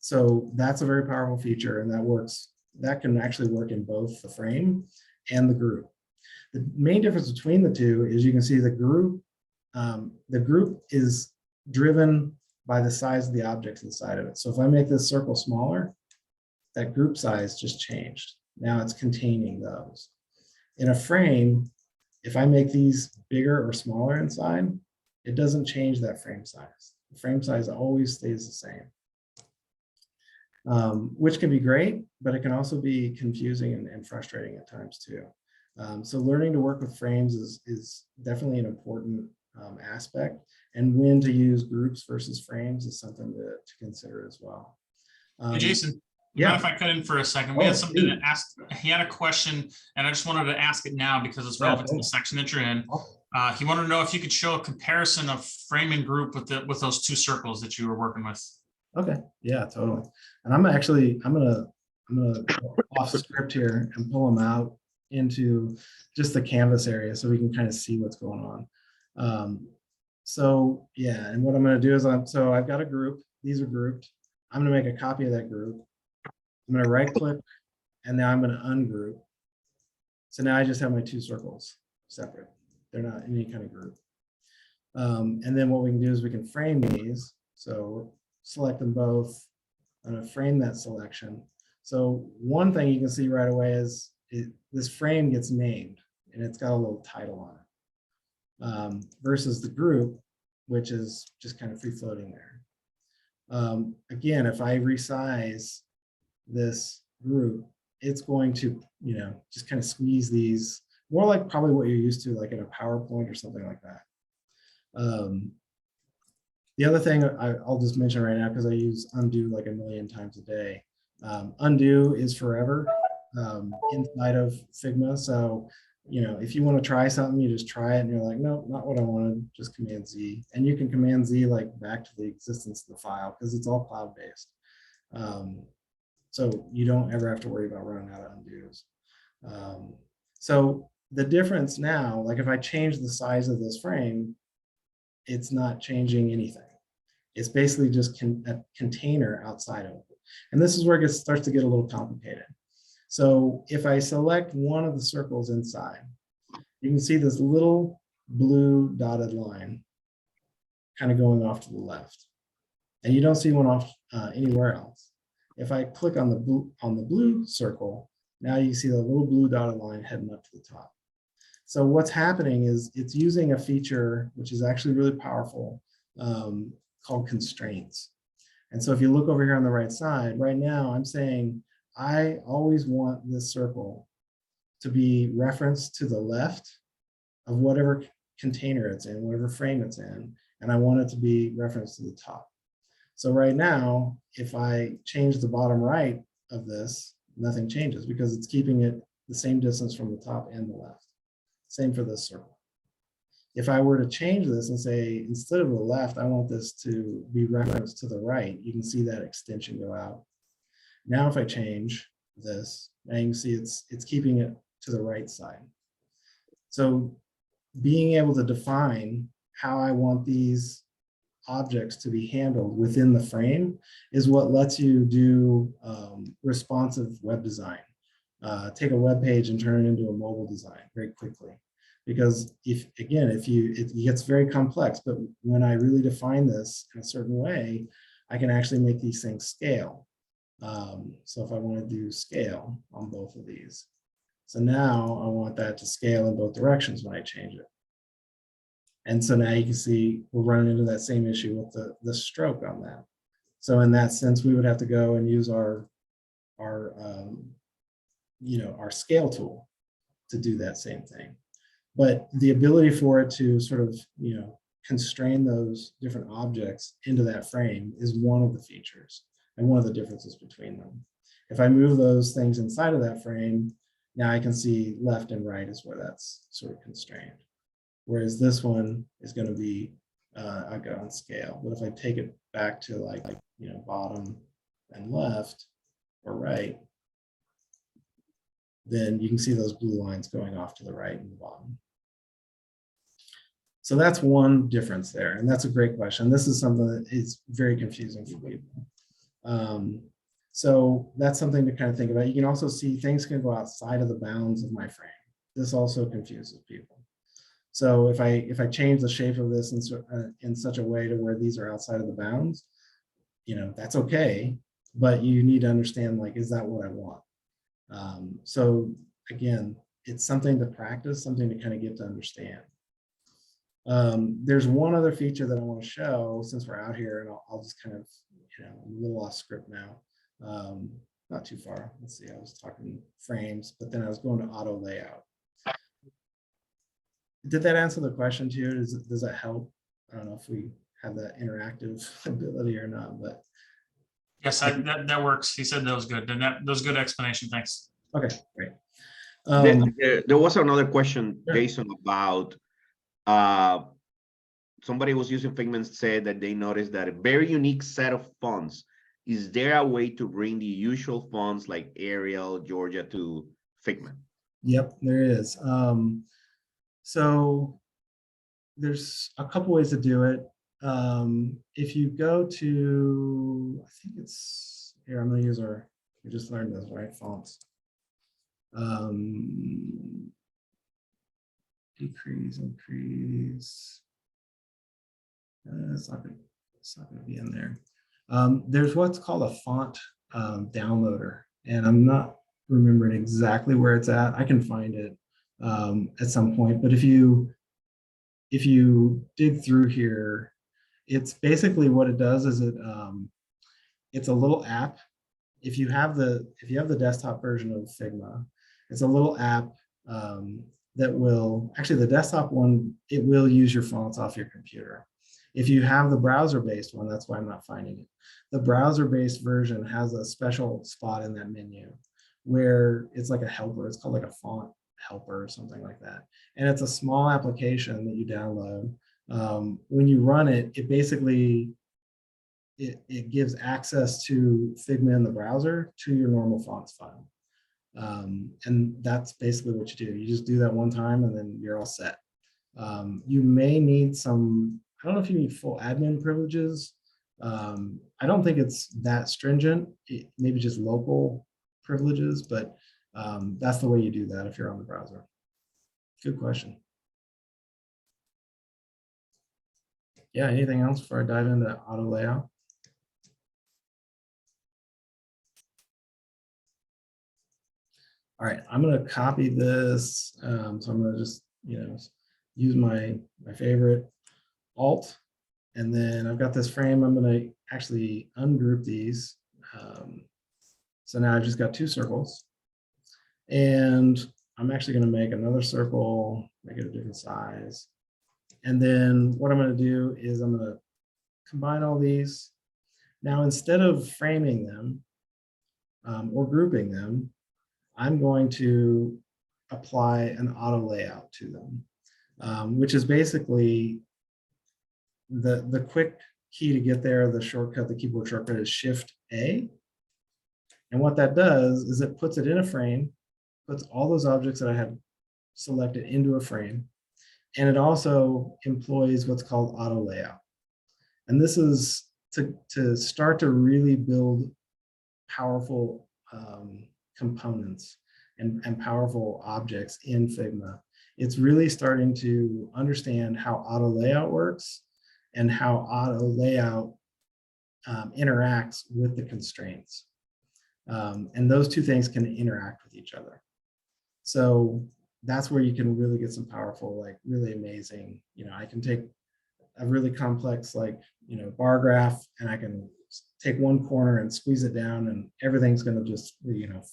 So that's a very powerful feature, and that can actually work in both the frame and the group. The main difference between the two is you can see the group is driven by the size of the objects inside of it. So if I make this circle smaller, that group size just changed. Now it's containing those. In a frame, if I make these bigger or smaller inside, it doesn't change that frame size. The frame size always stays the same, which can be great, but it can also be confusing and frustrating at times too. So learning to work with frames is definitely an important aspect, and when to use groups versus frames is something to consider as well. Hey, Jason, yeah, if I cut in for a second, we had somebody that asked. He had a question, and I just wanted to ask it now because it's relevant to the section that you're in. He wanted to know if you could show a comparison of frame and group with those two circles that you were working with. Okay, yeah, totally. And I'm gonna go off script here and pull them out into just the canvas area so we can kind of see what's going on. So yeah, and what I'm going to do is I've got a group. These are grouped. I'm going to make a copy of that group. I'm going to right click, and now I'm going to ungroup. So now I just have my two circles separate. They're not in any kind of group. And then what we can do is we can frame these. So select them both. I'm going to frame that selection. So one thing you can see right away is this frame gets named, and it's got a little title on it, versus the group, which is just kind of free floating there. Again, if I resize this group, it's going to, just kind of squeeze these, more like probably what you're used to, like in a PowerPoint or something like that. The other thing I'll just mention right now, because I use undo like a million times a day. Undo is forever inside of Figma. So, if you want to try something, you just try it and you're like, no, not what I wanted, just Command Z. And you can Command Z like back to the existence of the file because it's all cloud-based. So you don't ever have to worry about running out of undos. So the difference now, like if I change the size of this frame, it's not changing anything. It's basically just a container outside of it. And this is where it starts to get a little complicated. So if I select one of the circles inside, you can see this little blue dotted line kind of going off to the left. And you don't see one off anywhere else. If I click on the blue circle, now you see the little blue dotted line heading up to the top. So what's happening is it's using a feature which is actually really powerful called constraints. And so if you look over here on the right side, right now I'm saying I always want this circle to be referenced to the left of whatever container it's in, whatever frame it's in, and I want it to be referenced to the top. So right now, if I change the bottom right of this, nothing changes because it's keeping it the same distance from the top and the left. Same for this circle. If I were to change this and say, instead of the left, I want this to be referenced to the right, you can see that extension go out. Now, if I change this, now you can see it's keeping it to the right side. So being able to define how I want these objects to be handled within the frame is what lets you do responsive web design. Take a web page and turn it into a mobile design very quickly. Because it gets very complex, but when I really define this in a certain way, I can actually make these things scale. So if I want to do scale on both of these, so now I want that to scale in both directions when I change it. And so now you can see we're running into that same issue with the stroke on that. So in that sense, we would have to go and use our scale tool to do that same thing. But the ability for it to sort of, constrain those different objects into that frame is one of the features and one of the differences between them. If I move those things inside of that frame, now I can see left and right is where that's sort of constrained. Whereas this one is going to be, I go on scale. But if I take it back to like bottom and left or right, then you can see those blue lines going off to the right and the bottom. So that's one difference there. And that's a great question. This is something that is very confusing for people. So that's something to kind of think about. You can also see things can go outside of the bounds of my frame. This also confuses people. So if I change the shape of this in such a way to where these are outside of the bounds, that's okay. But you need to understand, like, is that what I want? So again, it's something to practice, something to kind of get to understand. There's one other feature that I want to show since we're out here, and I'll just kind of, I'm a little off script now. Not too far. Let's see, I was talking frames, but then I was going to auto layout. Did that answer the question to you? Does that help? I don't know if we have that interactive ability or not, but. Yes, that works. He said that was good. And that was good explanation. Thanks. Okay, great. There was another question, Sure. Jason, about somebody was using Figma and said that they noticed that a very unique set of fonts. Is there a way to bring the usual fonts like Arial, Georgia to Figma? Yep, there is. So there's a couple ways to do it. If you go to, I think it's here, I'm going to use we just learned this, right? Fonts. Decrease, increase. It's not going to be in there. There's what's called a font downloader, and I'm not remembering exactly where it's at. I can find it at some point, but if you dig through here, it's basically what it does is it's a little app. If you have the desktop version of Figma, it's a little app that will actually, the desktop one, it will use your fonts off your computer. If you have the browser-based one, that's why I'm not finding it. The browser-based version has a special spot in that menu where it's like a helper. It's called like a font helper or something like that. And it's a small application that you download. When you run it, it basically, it gives access to Figma in the browser to your normal fonts file. And that's basically what you do. You just do that one time and then you're all set. You may need some, I don't know if you need full admin privileges. I don't think it's that stringent, maybe just local privileges, but that's the way you do that if you're on the browser. Good question. Yeah, anything else before I dive into auto layout? All right, I'm going to copy this. So I'm going to just use my favorite Alt, and then I've got this frame. I'm going to actually ungroup these. So now I've just got 2 circles, and I'm actually going to make another circle, make it a different size. And then what I'm going to do is I'm going to combine all these. Now, instead of framing them or grouping them, I'm going to apply an auto layout to them, which is basically the quick key to get there. The shortcut, the keyboard shortcut is Shift A. And what that does is it puts it in a frame, puts all those objects that I had selected into a frame. And it also employs what's called auto layout. And this is to start to really build powerful components and powerful objects in Figma. It's really starting to understand how auto layout works and how auto layout interacts with the constraints. And those 2 things can interact with each other. So that's where you can really get some powerful, like really amazing, I can take a really complex, like, bar graph, and I can take one corner and squeeze it down, and everything's going to just,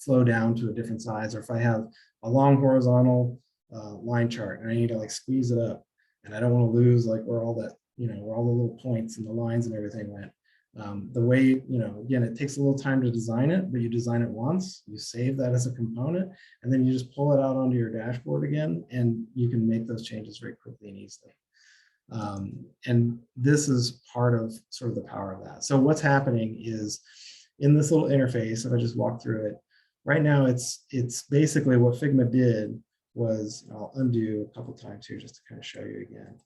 flow down to a different size. Or if I have a long horizontal line chart and I need to like squeeze it up, and I don't want to lose like where all that, where all the little points and the lines and everything went. The way, again, it takes a little time to design it, but you design it once, you save that as a component, and then you just pull it out onto your dashboard again, and you can make those changes very quickly and easily. And this is part of sort of the power of that. So what's happening is in this little interface, if I just walk through it, right now it's basically what Figma did was, I'll undo a couple times here just to kind of show you again.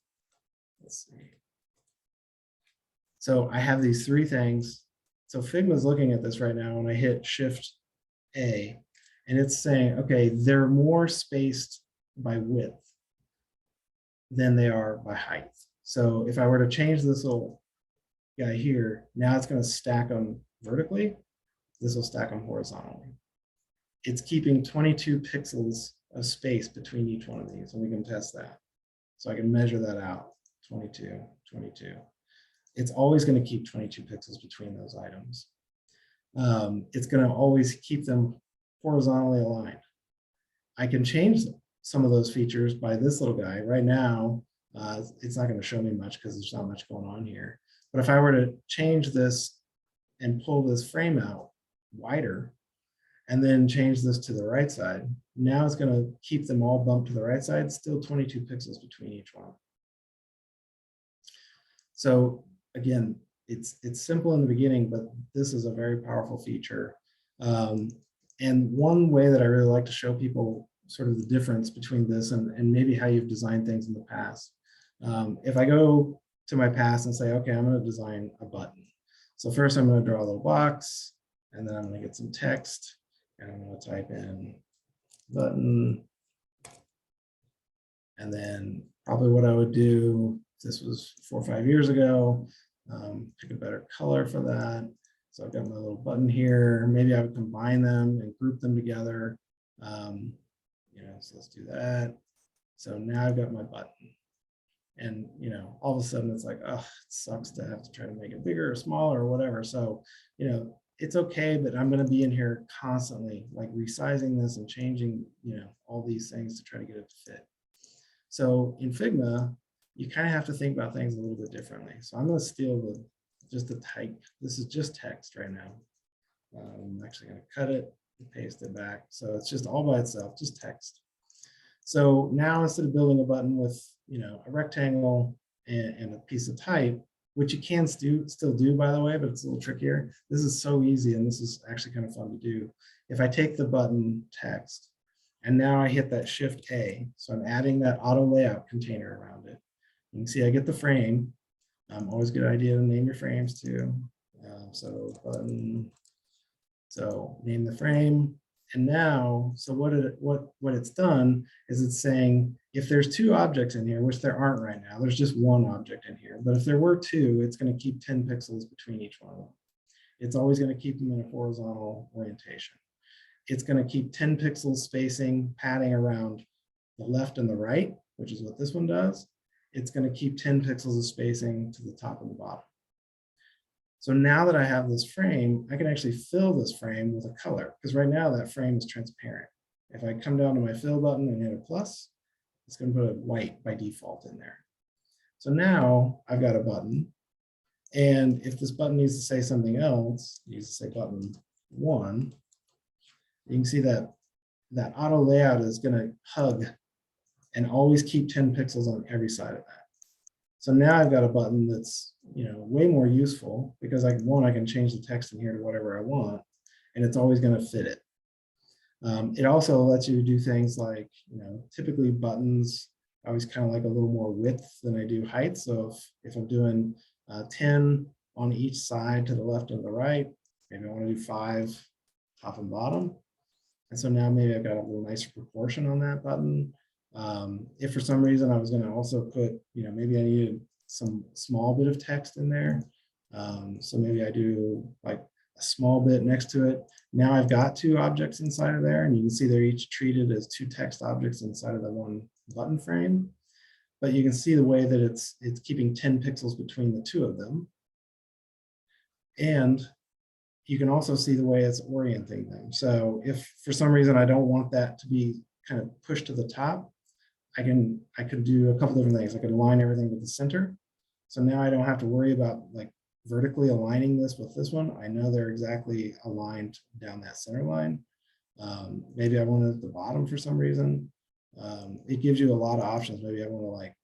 Let's see. So I have these 3 things. So Figma is looking at this right now, and I hit Shift A, and it's saying, okay, they're more spaced by width than they are by height. So if I were to change this little guy here, now it's going to stack them vertically. This will stack them horizontally. It's keeping 22 pixels of space between each one of these, and we can test that. So I can measure that out, 22, 22. It's always going to keep 22 pixels between those items. It's going to always keep them horizontally aligned. I can change some of those features by this little guy. Right now, it's not going to show me much because there's not much going on here. But if I were to change this and pull this frame out wider, and then change this to the right side, now it's going to keep them all bumped to the right side, still 22 pixels between each one. So again, it's simple in the beginning, but this is a very powerful feature. And one way that I really like to show people sort of the difference between this and maybe how you've designed things in the past. If I go to my past and say, okay, I'm going to design a button. So first I'm going to draw a little box, and then I'm going to get some text, and I'm going to type in button. And then probably what I would do, this was 4 or 5 years ago, pick a better color for that. So I've got my little button here. Maybe I would combine them and group them together. So let's do that. So now I've got my button. And, all of a sudden it's like, oh, it sucks to have to try to make it bigger or smaller or whatever. So, it's okay, but I'm going to be in here constantly, like resizing this and changing, all these things to try to get it to fit. So in Figma, you kind of have to think about things a little bit differently. So I'm going to steal just the type. This is just text right now. I'm actually going to cut it and paste it back. So it's just all by itself, just text. So now instead of building a button with, a rectangle and a piece of type, which you can still do, by the way, but it's a little trickier. This is so easy, and this is actually kind of fun to do. If I take the button text, and now I hit that Shift A, so I'm adding that auto layout container around it. You can see I get the frame. Always a good idea to name your frames too. So button, so name the frame. And now, so what it's done is it's saying, if there's 2 objects in here, which there aren't right now, there's just 1 object in here. But if there were 2, it's going to keep 10 pixels between each one of them. It's always going to keep them in a horizontal orientation. It's going to keep 10 pixels spacing, padding around the left and the right. which is what this one does, it's going to keep 10 pixels of spacing to the top and the bottom. So now that I have this frame, I can actually fill this frame with a color, because right now that frame is transparent. If I come down to my fill button and hit a plus, it's going to put a white by default in there. So now I've got a button. And if this button needs to say something else, it needs to say button 1, you can see that that auto layout is going to hug and always keep 10 pixels on every side of that. So now I've got a button that's, way more useful, because I can change the text in here to whatever I want, and it's always going to fit it. It also lets you do things like, typically buttons, I always kind of like a little more width than I do height. So if I'm doing 10 on each side to the left and the right, maybe I want to do 5 top and bottom. And so now maybe I've got a little nicer proportion on that button. If for some reason I was going to also put, maybe I needed some small bit of text in there. So maybe I do like a small bit next to it. Now I've got 2 objects inside of there, and you can see they're each treated as 2 text objects inside of the one button frame. But you can see the way that it's keeping 10 pixels between the 2 of them. And you can also see the way it's orienting them. So if for some reason I don't want that to be kind of pushed to the top, I could do a couple different things. I could align everything with the center. So now I don't have to worry about like vertically aligning this with this one. I know they're exactly aligned down that center line. Maybe I want it at the bottom for some reason. It gives you a lot of options. Maybe I want to like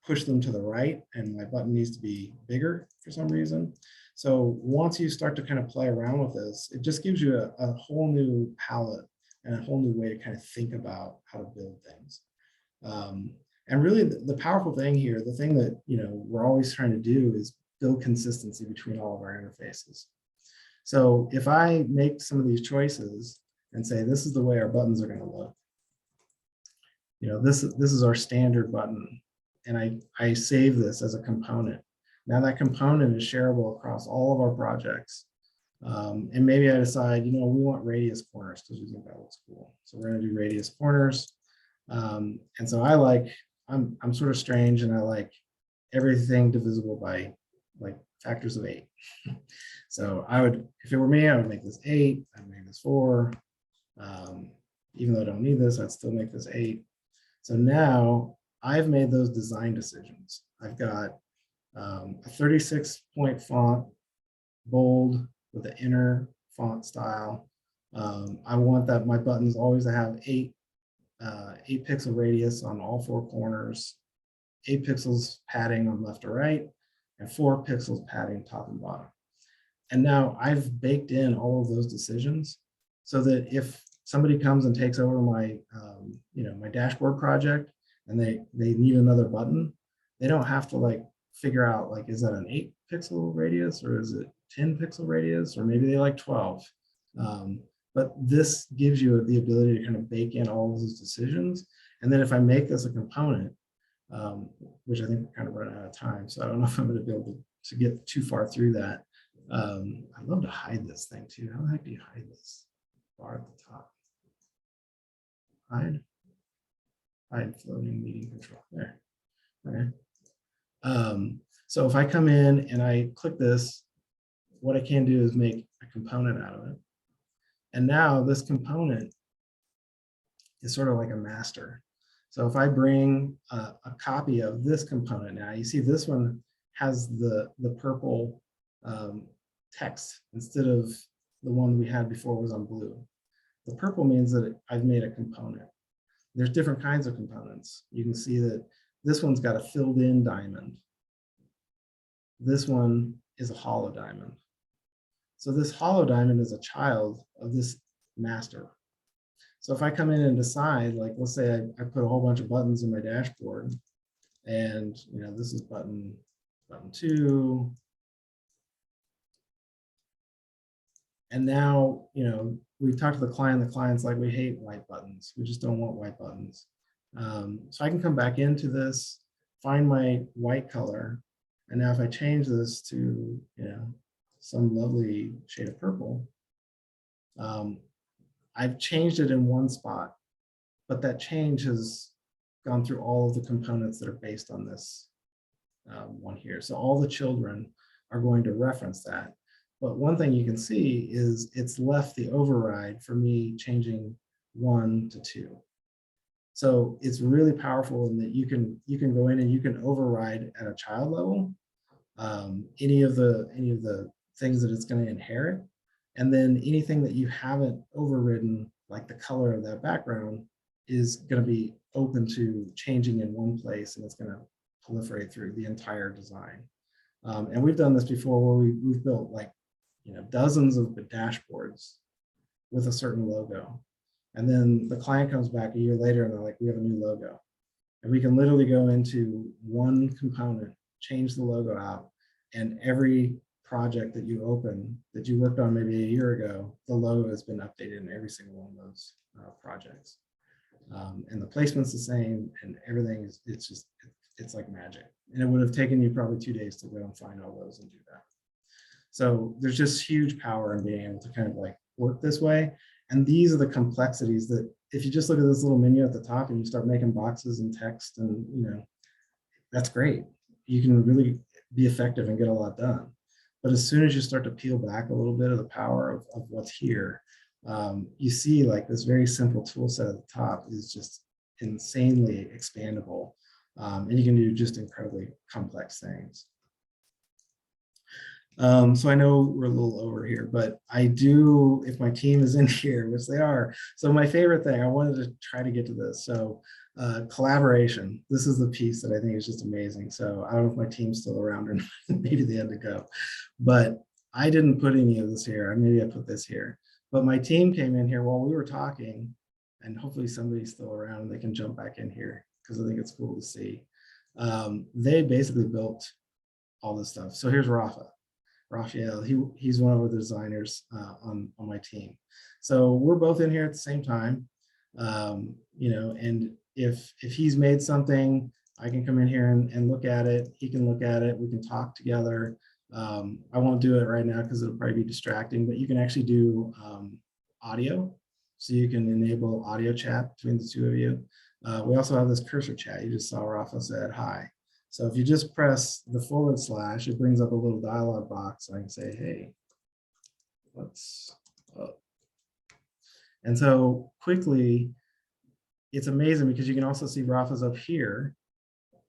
push them to the right and my button needs to be bigger for some reason. So once you start to kind of play around with this, it just gives you a whole new palette and a whole new way to kind of think about how to build things. And really the powerful thing here, the thing that we're always trying to do is build consistency between all of our interfaces. So if I make some of these choices and say, this is the way our buttons are going to look, this is our standard button, and I save this as a component. Now that component is shareable across all of our projects. And maybe I decide, we want radius corners because we think that looks cool. So we're going to do radius corners. And so I'm sort of strange, and I like everything divisible by like factors of 8. So if it were me, I would make this 8, I'd make this 4. Even though I don't need this, I'd still make this 8. So now I've made those design decisions. I've got a 36-point font, bold with the inner font style. I want that my buttons always have 8 pixel radius on all 4 corners, 8 pixels padding on left or right, and 4 pixels padding top and bottom. And now I've baked in all of those decisions so that if somebody comes and takes over my, my dashboard project and they need another button, they don't have to like figure out like, is that an 8 pixel radius or is it 10 pixel radius, or maybe they like 12. But this gives you the ability to kind of bake in all of those decisions. And then if I make this a component, which I think we're kind of running out of time, so I don't know if I'm going to be able to get too far through that. I'd love to hide this thing too. How the heck do you hide this bar at the top? Hide floating meeting control there. Okay. So if I come in and I click this, what I can do is make a component out of it. And now this component is sort of like a master. So if I bring a copy of this component now, you see this one has the purple text instead of the one we had before was on blue. The purple means that I've made a component. There's different kinds of components. You can see that this one's got a filled in diamond. This one is a hollow diamond. So this hollow diamond is a child of this master. So if I come in and decide, like, let's say I put a whole bunch of buttons in my dashboard, and this is button 2. And now, we've talked to the client's like, we hate white buttons. We just don't want white buttons. So I can come back into this, find my white color. And now if I change this to, some lovely shade of purple, I've changed it in one spot, but that change has gone through all of the components that are based on this one here. So all the children are going to reference that. But one thing you can see is it's left the override for me changing 1 to 2. So it's really powerful in that you can go in and you can override at a child level any of the things that it's going to inherit, and then anything that you haven't overridden, like the color of that background, is going to be open to changing in one place, and it's going to proliferate through the entire design. And we've done this before where we've built like dozens of dashboards with a certain logo. And then the client comes back a year later and they're like, we have a new logo. And we can literally go into one component, change the logo out, and every project that you open that you worked on maybe a year ago, the logo has been updated in every single one of those projects. And the placement's the same and everything is, it's like magic. And it would have taken you probably 2 days to go and find all those and do that. So there's just huge power in being able to kind of like work this way. And these are the complexities that if you just look at this little menu at the top and you start making boxes and text and, that's great. You can really be effective and get a lot done. But as soon as you start to peel back a little bit of the power of what's here, you see like this very simple tool set at the top is just insanely expandable. And you can do just incredibly complex things. So I know we're a little over here, but I do, if my team is in here, which they are. So my favorite thing, I wanted to try to get to this. So collaboration, this is the piece that I think is just amazing. So I don't know if my team's still around or maybe the end to go, but I didn't put any of this here. Maybe I put this here, but my team came in here while we were talking, and hopefully somebody's still around and they can jump back in here because I think it's cool to see. They basically built all this stuff. So here's Raphael, he's one of the designers on my team. So we're both in here at the same time, and if he's made something, I can come in here and look at it. He can look at it. We can talk together. I won't do it right now because it'll probably be distracting, but you can actually do audio. So you can enable audio chat between the two of you. We also have this cursor chat. You just saw Rafa said hi. So if you just press the /, it brings up a little dialog box. I can say, hey, what's up? And so quickly, it's amazing because you can also see Rafa's up here.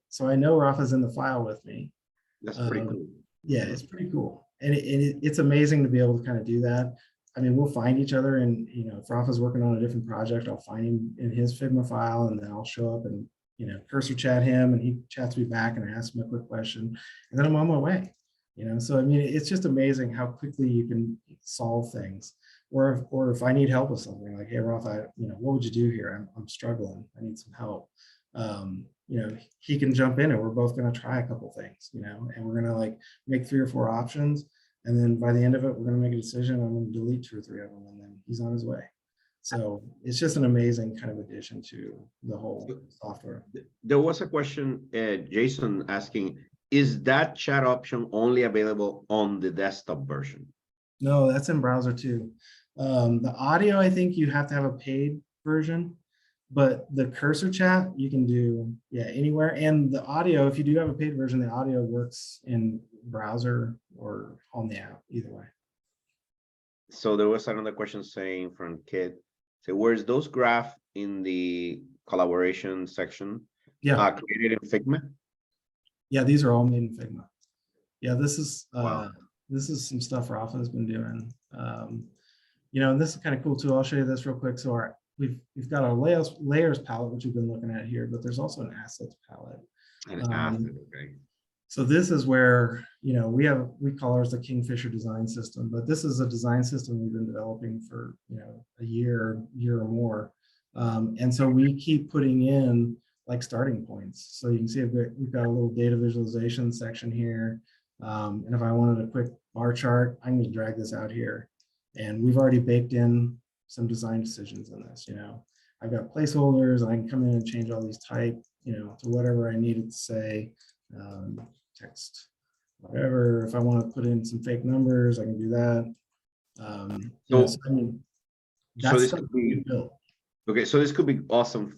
So I know Rafa's in the file with me. That's pretty cool. Yeah, it's pretty cool. And it's amazing to be able to kind of do that. I mean, we'll find each other and, if Rafa's working on a different project, I'll find him in his Figma file and then I'll show up and cursor chat him and he chats me back and I ask him a quick question and then I'm on my way, so I mean, it's just amazing how quickly you can solve things. Or if I need help with something like, hey, Rafa, what would you do here? I'm struggling, I need some help. He can jump in and we're both going to try a couple things, and we're going to like make 3 or 4 options. And then by the end of it, we're going to make a decision. I'm going to delete 2 or 3 of them and then he's on his way. So it's just an amazing kind of addition to the whole software. There was a question, Jason asking, is that chat option only available on the desktop version? No, that's in browser too. The audio, I think you have to have a paid version, but the cursor chat you can do, anywhere. And the audio, if you do have a paid version, the audio works in browser or on the app, either way. So there was another question saying from Kid, so where's those graph in the collaboration section? Yeah. Created in Figma? Yeah, these are all made in Figma. Yeah, this is Wow. This is some stuff Rafa has been doing. And this is kind of cool too. I'll show you this real quick. So we've got our layers palette, which we've been looking at here, but there's also an assets palette. Okay. So this is where, we call ours the Kingfisher design system, but this is a design system we've been developing for, a year or more. And so we keep putting in like starting points. So you can see we've got a little data visualization section here. And if I wanted a quick bar chart, I can just drag this out here. And we've already baked in some design decisions in this, I've got placeholders and I can come in and change all these type, to whatever I needed to say. Text, whatever. If I want to put in some fake numbers, I can do that. So this could be built. okay. So this could be awesome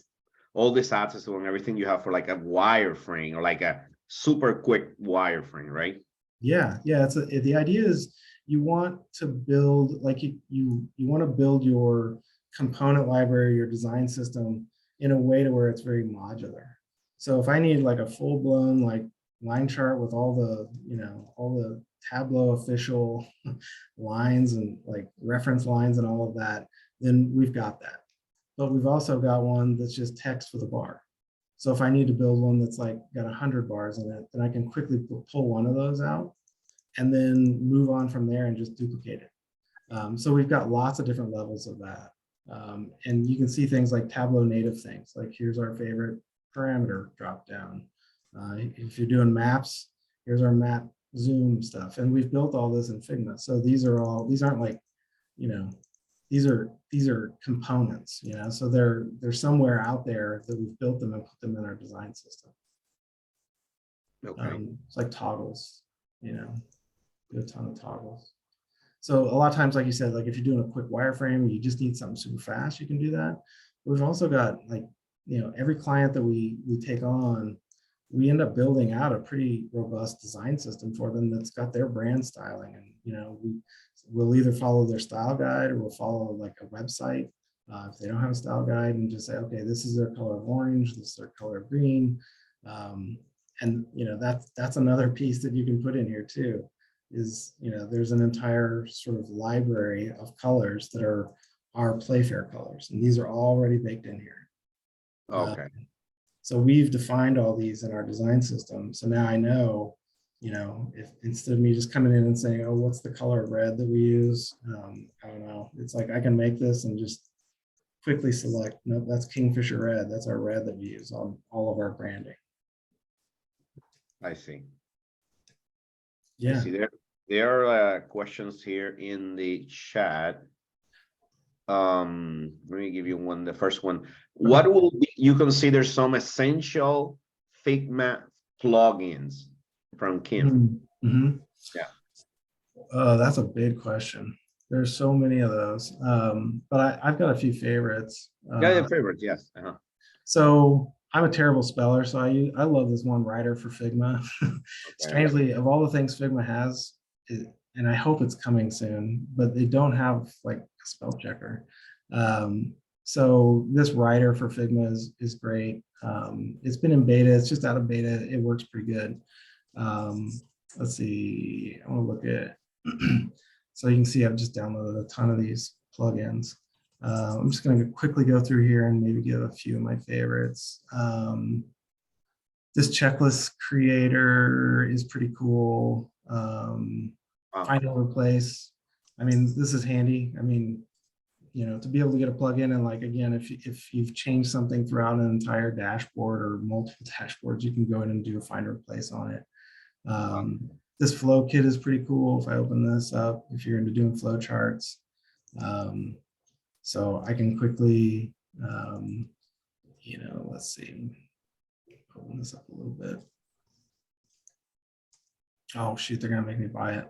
all this access and everything you have for like a wireframe or like a super quick wireframe, right? Yeah, yeah. The idea is you want to build like you want to build your component library, your design system in a way to where it's very modular. So if I need like a full blown like line chart with all the all the Tableau official lines and like reference lines and all of that, then we've got that. But we've also got one that's just text with a bar. So if I need to build one that's like got 100 bars in it, then I can quickly pull one of those out and then move on from there and just duplicate it. So we've got lots of different levels of that. And you can see things like Tableau native things, like here's our favorite parameter drop down. If you're doing maps, here's our map zoom stuff. And we've built all this in Figma. So these aren't like, these are components, so they're somewhere out there that we've built them and put them in our design system. Okay. It's like toggles, a ton of toggles. So a lot of times, like you said, like if you're doing a quick wireframe, you just need something super fast, you can do that. We've also got like, every client that we take on, we end up building out a pretty robust design system for them that's got their brand styling. And, we'll either follow their style guide or we'll follow like a website. If they don't have a style guide, and just say, okay, this is their color of orange, this is their color of green. And that's another piece that you can put in here too, is there's an entire sort of library of colors that are our Playfair colors, and these are already baked in here. Okay. So we've defined all these in our design system. So now I know, if instead of me just coming in and saying, oh, what's the color of red that we use? I don't know. It's like I can make this and just quickly select, nope, that's Kingfisher red. That's our red that we use on all of our branding. I see. Yeah. I see there are questions here in the chat. Let me give you one. The first one, what will you consider some essential Figma plugins from Kim? Mm-hmm. Yeah. That's a big question. There's so many of those, but I've got a few favorites. Yeah, your favorites, yes. So I'm a terrible speller, so I love this one writer for Figma. Okay. Strangely, of all the things Figma has, and I hope it's coming soon, but they don't have like a spell checker. So this writer for Figma is great. It's been in beta. It's just out of beta. It works pretty good. Let's see. I want to look at. So you can see I've just downloaded a ton of these plugins. I'm just going to quickly go through here and maybe give a few of my favorites. This checklist creator is pretty cool. Find and replace. I mean, this is handy. I mean, to be able to get a plugin, and like, again, if you've changed something throughout an entire dashboard or multiple dashboards, you can go in and do a find and replace on it. This flow kit is pretty cool. If I open this up, if you're into doing flow charts, so I can quickly, let's see, open this up a little bit. Oh shoot, they're gonna make me buy it.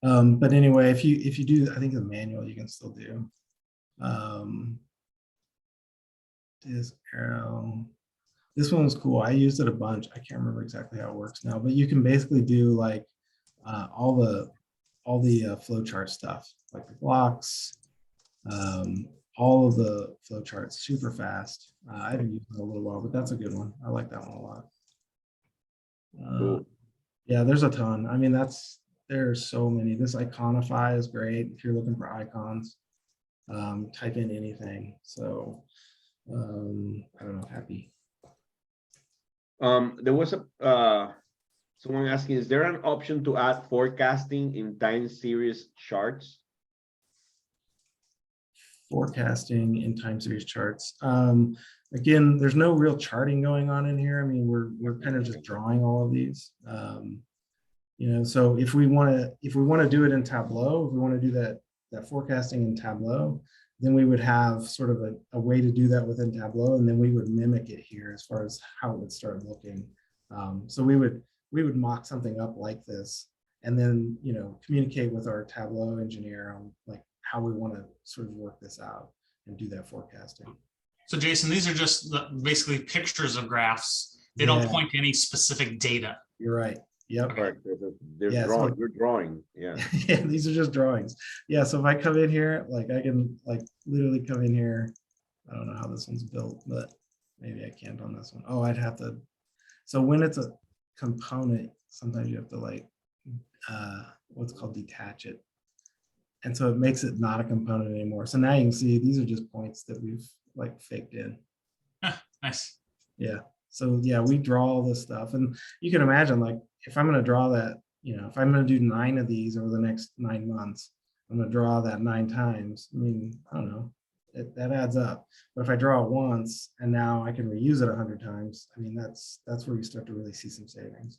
But anyway, if you do, I think the manual you can still do. Disk arrow. This one was cool. I used it a bunch. I can't remember exactly how it works now, but you can basically do like all the flowchart stuff, like the blocks, all of the flowcharts, super fast. I haven't used it in a little while, but that's a good one. I like that one a lot. Cool. Yeah, there's a ton. I mean, there's so many. This Iconify is great if you're looking for icons. Type in anything. So I don't know, happy. There was someone asking, is there an option to add forecasting in time series charts? Forecasting in time series charts. Again, there's no real charting going on in here. I mean, we're kind of just drawing all of these. So if we want to do it in Tableau, if we want to do that forecasting in Tableau, then we would have sort of a way to do that within Tableau, and then we would mimic it here as far as how it would start looking. So we would mock something up like this, and then communicate with our Tableau engineer on like how we want to sort of work this out and do that forecasting. So Jason, these are just basically pictures of graphs. They don't Yeah. point to any specific data. You're right. Yep. Correct. There's Yeah, drawing, so- you're drawing, yeah. Yeah, these are just drawings. Yeah, so if I come in here, like I can like literally come in here. I don't know how this one's built, but maybe I can't on this one. Oh, I'd have to. So when it's a component, sometimes you have to like what's called detach it. And so it makes it not a component anymore. So now you can see these are just points that we've like faked in. Nice. Yeah. So yeah, we draw all this stuff, and you can imagine like if I'm going to draw that, you know, if I'm going to do 9 of these over the next 9 months, I'm going to draw that 9 times. I mean, I don't know, that adds up. But if I draw it once and now I can reuse it 100 times, I mean, that's where you start to really see some savings.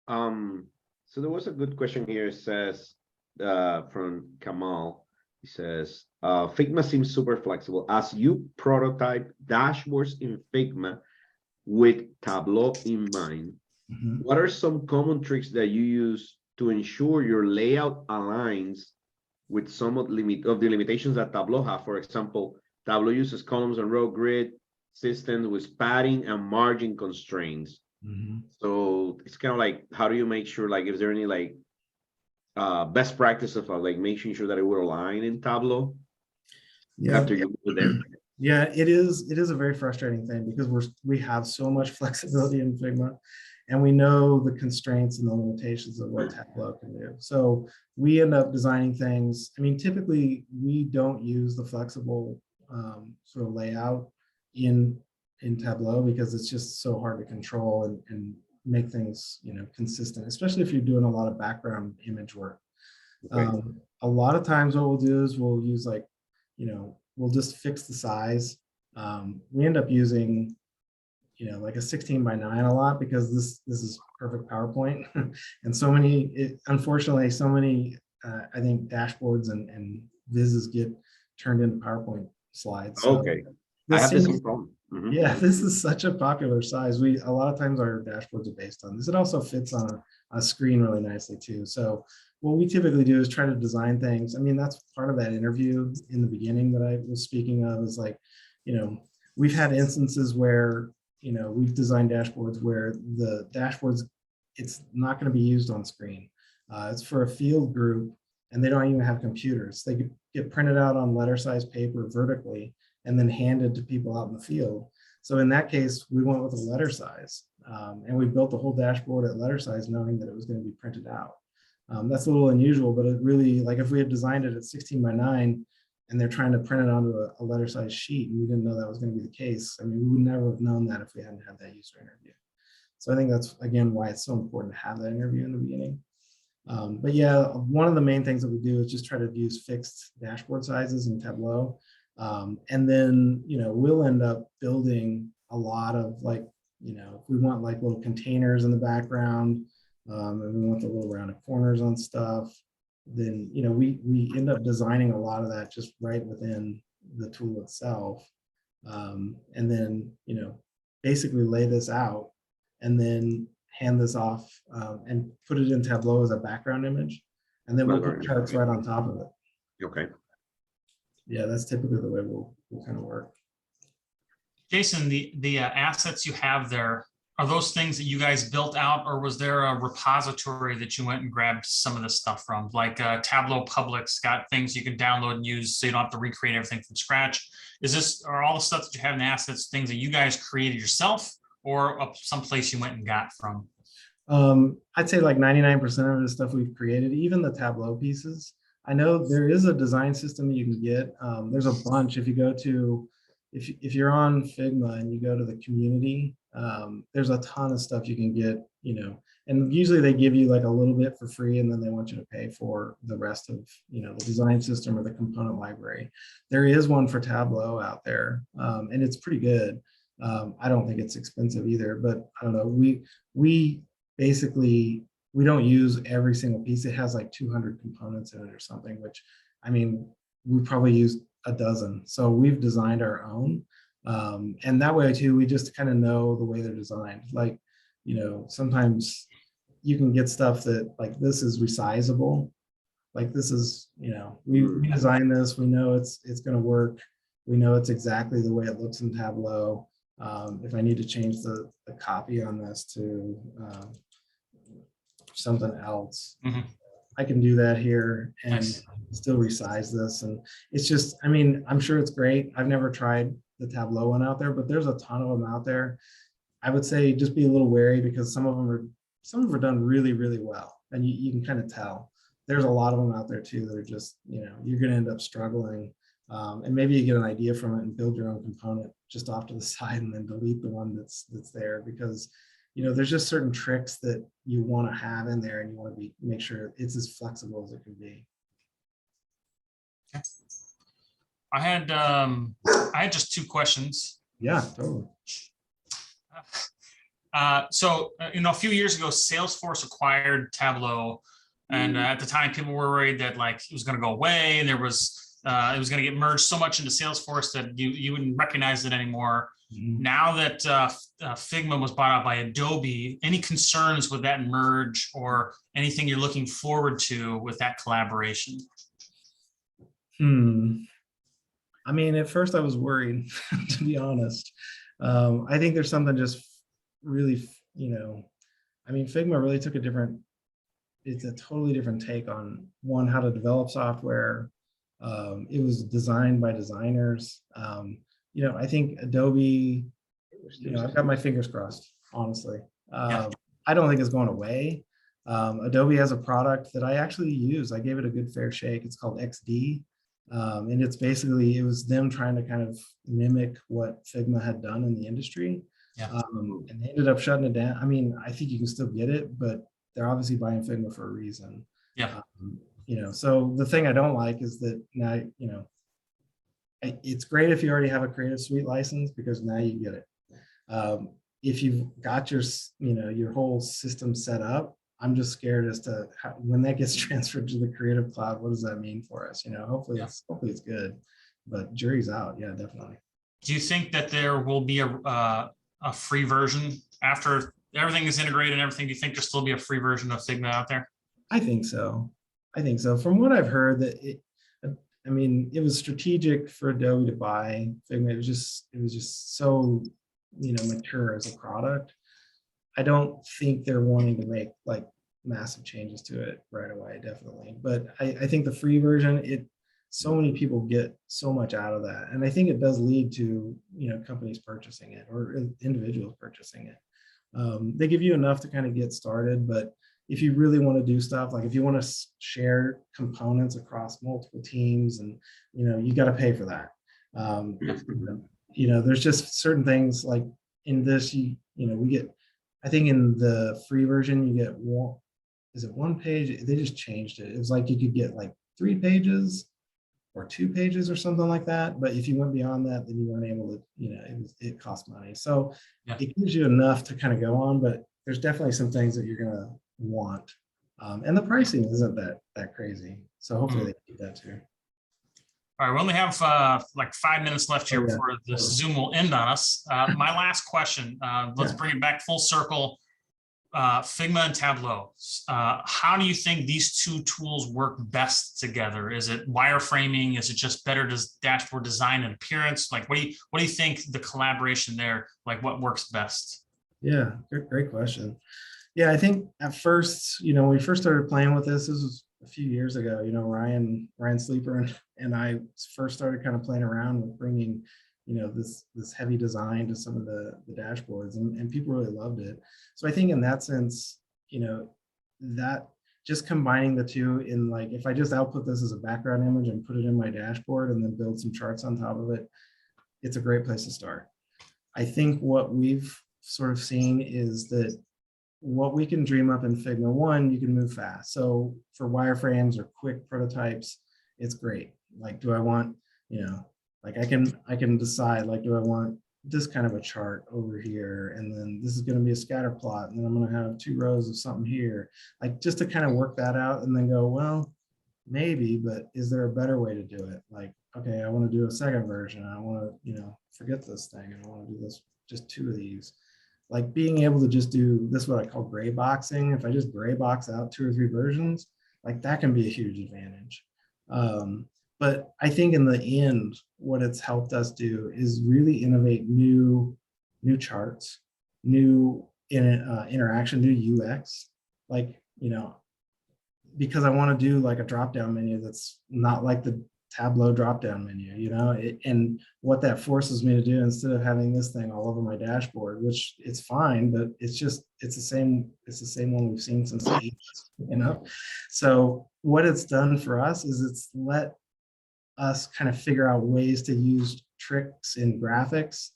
So there was a good question here. It says from Kamal. He says, Figma seems super flexible. As you prototype dashboards in Figma with Tableau in mind, what are some common tricks that you use to ensure your layout aligns with some of the limitations that Tableau have? For example, Tableau uses columns and row grid systems with padding and margin constraints. So it's kind of like, how do you make sure, like, is there any like best practice of like making sure that it will align in Tableau? Yeah. After you go there. Yeah, it is a very frustrating thing because we have so much flexibility in Figma, and we know the constraints and the limitations of what Tableau can do. So we end up designing things. I mean, typically we don't use the flexible sort of layout in Tableau because it's just so hard to control and make things, you know, consistent, especially if you're doing a lot of background image work. Okay. A lot of times what we'll do is we'll use like, you know, we'll just fix the size. We end up using, you know, like a 16:9 a lot because this is perfect PowerPoint. And so many, unfortunately, so many, I think dashboards and vizzes get turned into PowerPoint slides. So Okay. I have the same problem. yeah, this is such a popular size. A lot of times our dashboards are based on this. It also fits on a screen really nicely too. So what we typically do is try to design things. I mean, that's part of that interview in the beginning that I was speaking of is like, you know, we've had instances where, you know, we've designed dashboards where the dashboards, it's not going to be used on screen. It's for a field group and they don't even have computers. They get printed out on letter size paper vertically and then handed to people out in the field. So in that case, we went with a letter size and we built the whole dashboard at letter size knowing that it was going to be printed out. That's a little unusual, but it really, like if we had designed it at 16:9 and they're trying to print it onto a letter size sheet and we didn't know that was going to be the case, I mean, we would never have known that if we hadn't had that user interview. So I think that's, again, why it's so important to have that interview in the beginning. But yeah, one of the main things that we do is just try to use fixed dashboard sizes in Tableau. And then, you know, we'll end up building a lot of like, you know, if we want like little containers in the background, and we want the little rounded corners on stuff, then, you know, we end up designing a lot of that just right within the tool itself. And then, you know, basically lay this out and then hand this off and put it in Tableau as a background image. And then we'll put charts right on top of it. Okay. Yeah, that's typically the way we'll kind of work. Jason, the assets you have there, are those things that you guys built out, or was there a repository that you went and grabbed some of this stuff from? Like Tableau Public's got things you can download and use so you don't have to recreate everything from scratch. Are all the stuff that you have in the assets things that you guys created yourself or someplace you went and got from? I'd say like 99% of the stuff we've created, even the Tableau pieces. I know there is a design system that you can get. There's a bunch. If you go to, if you're on Figma and you go to the community, there's a ton of stuff you can get, you know, and usually they give you like a little bit for free and then they want you to pay for the rest of, you know, the design system or the component library. There is one for Tableau out there and it's pretty good. I don't think it's expensive either, but I don't know. We basically, we don't use every single piece. It has like 200 components in it or something, which, I mean, we probably use a dozen. So we've designed our own. And that way too, we just kind of know the way they're designed. Like, you know, sometimes you can get stuff that like, this is resizable. Like this is, you know, we designed this, we know it's going to work. We know it's exactly the way it looks in Tableau. If I need to change the copy on this to something else, Mhm. I can do that here and Nice. still resize this. And it's just, I mean, I'm sure it's great. I've never tried the Tableau one out there, but there's a ton of them out there. I would say just be a little wary because some of them are done really, really well. And you can kind of tell. There's a lot of them out there too that are just, you're going to end up struggling. And maybe you get an idea from it and build your own component just off to the side and then delete the one that's there, because there's just certain tricks that you want to have in there and you want to make sure it's as flexible as it can be. I had just two questions. Yeah, totally. So a few years ago, Salesforce acquired Tableau, and at the time, people were worried that like it was going to go away, and it was going to get merged so much into Salesforce that you wouldn't recognize it anymore. Now that Figma was bought out by Adobe, any concerns with that merge or anything you're looking forward to with that collaboration? I mean, at first I was worried, to be honest. I think there's something just really, I mean, Figma really took it's a totally different take on how to develop software. It was designed by designers. I think Adobe, I've got my fingers crossed, honestly. I don't think it's going away. Adobe has a product that I actually use. I gave it a good fair shake. It's called XD. And it's basically, it was them trying to kind of mimic what Figma had done in the industry. And they ended up shutting it down. I mean, I think you can still get it, but they're obviously buying Figma for a reason. So the thing I don't like is that now, it's great if you already have a Creative Suite license because now you get it. If you've got your whole system set up, I'm just scared as to when that gets transferred to the Creative Cloud, what does that mean for us? Hopefully it's good, but jury's out. Yeah, definitely. Do you think that there will be a free version after everything is integrated and everything? Do you think there'll still be a free version of Figma out there? I think so. From what I've heard, that it was strategic for Adobe to buy Figma. It was just so mature as a product. I don't think they're wanting to make like massive changes to it right away, definitely. But I think the free version, so many people get so much out of that. And I think it does lead to, companies purchasing it or individuals purchasing it. They give you enough to kind of get started, but if you really want to do stuff, like if you want to share components across multiple teams and, you got to pay for that. There's just certain things like in this, we get, I think in the free version, you get one page? They just changed it. It was like you could get like 3 pages or 2 pages or something like that. But if you went beyond that, then you weren't able to, it cost money. So it gives you enough to kind of go on, but there's definitely some things that you're going to want. And the pricing isn't that crazy. So hopefully they do that too. All right, we only have like 5 minutes left here before the Zoom will end on us. My last question, let's bring it back full circle. Figma and Tableau. How do you think these two tools work best together? Is it wireframing? Is it just better dashboard design and appearance? Like, what do you think the collaboration there, like what works best? Yeah, great question. Yeah, I think at first, when we first started playing with this was a few years ago, Ryan Sleeper and I first started kind of playing around with bringing, this heavy design to some of the dashboards, and people really loved it. So I think in that sense, that just combining the two in like, if I just output this as a background image and put it in my dashboard and then build some charts on top of it, it's a great place to start. I think what we've sort of seen is that what we can dream up in Figma, one, you can move fast. So for wireframes or quick prototypes, it's great. Like, do I want, like I can decide, like, do I want this kind of a chart over here, and then this is going to be a scatter plot, and then I'm going to have 2 rows of something here, like just to kind of work that out and then go, well, maybe, but is there a better way to do it? Like, okay, I want to do a second version. I want to, forget this thing, and I want to do this, just 2 of these. Like being able to just do this, what I call gray boxing. If I just gray box out 2 or 3 versions, like that can be a huge advantage. But I think in the end, what it's helped us do is really innovate new charts, new interaction, new UX. Like, you know, because I want to do like a drop-down menu that's not like the Tableau drop-down menu, you know, and what that forces me to do instead of having this thing all over my dashboard, which it's fine, but it's the same one we've seen since the 80s, you know. So what it's done for us is it's let us kind of figure out ways to use tricks in graphics,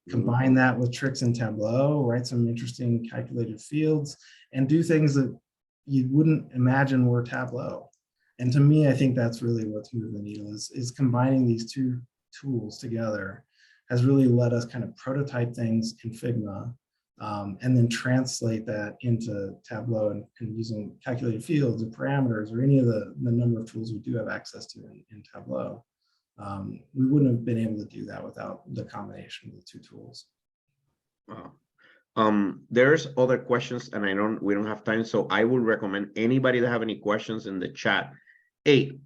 combine that with tricks in Tableau, write some interesting calculated fields, and do things that you wouldn't imagine were Tableau. And to me, I think that's really what's moved the needle is combining these two tools together has really let us kind of prototype things in Figma and then translate that into Tableau and using calculated fields or parameters or any of the number of tools we do have access to in Tableau. We wouldn't have been able to do that without the combination of the two tools. Wow. There's other questions and we don't have time, so I would recommend anybody that have any questions in the chat. Hey,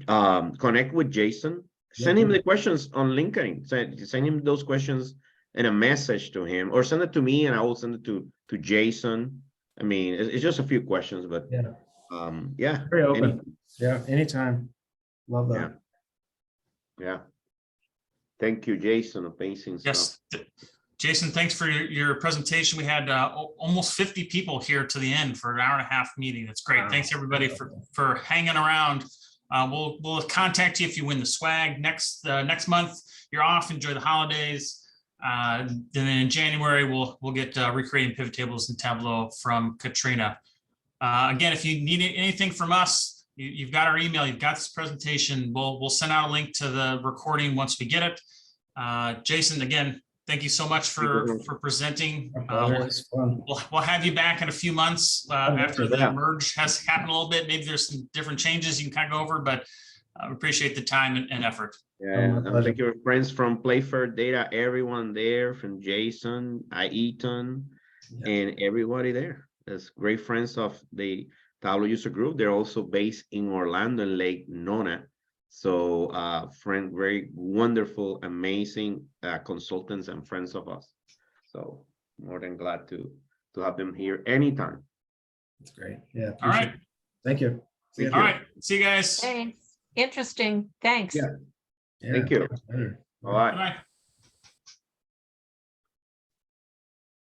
connect with Jason, send him the questions on LinkedIn, send him those questions in a message to him, or send it to me and I will send it to Jason. I mean, it's just a few questions, but yeah, Very open. Yeah, anytime. Love that. Yeah. Thank you, Jason. Amazing stuff. Yes. Jason, thanks for your presentation. We had almost 50 people here to the end for an hour-and-a-half meeting. That's great. Wow. Thanks everybody for hanging around. We'll contact you if you win the swag next month. You're off. Enjoy the holidays. And then in January we'll get recreating pivot tables in Tableau from Katrina. Again, if you need anything from us, you've got our email. You've got this presentation. We'll send out a link to the recording once we get it. Jason, again, thank you so much for presenting. We'll have you back in a few months after the merge has happened a little bit. Maybe there's some different changes you can kind of go over, but I appreciate the time and effort. Yeah, thank you, friends from Playfair Data, everyone there, from Jason, Aiton, and everybody there. There's great friends of the Tableau user group. They're also based in Orlando, Lake Nona. So very wonderful, amazing consultants and friends of us. So more than glad to have them here anytime. That's great. Yeah. All right. Thank you. All right. See you guys. Thanks. Interesting. Thanks. Thank you. All right. Bye.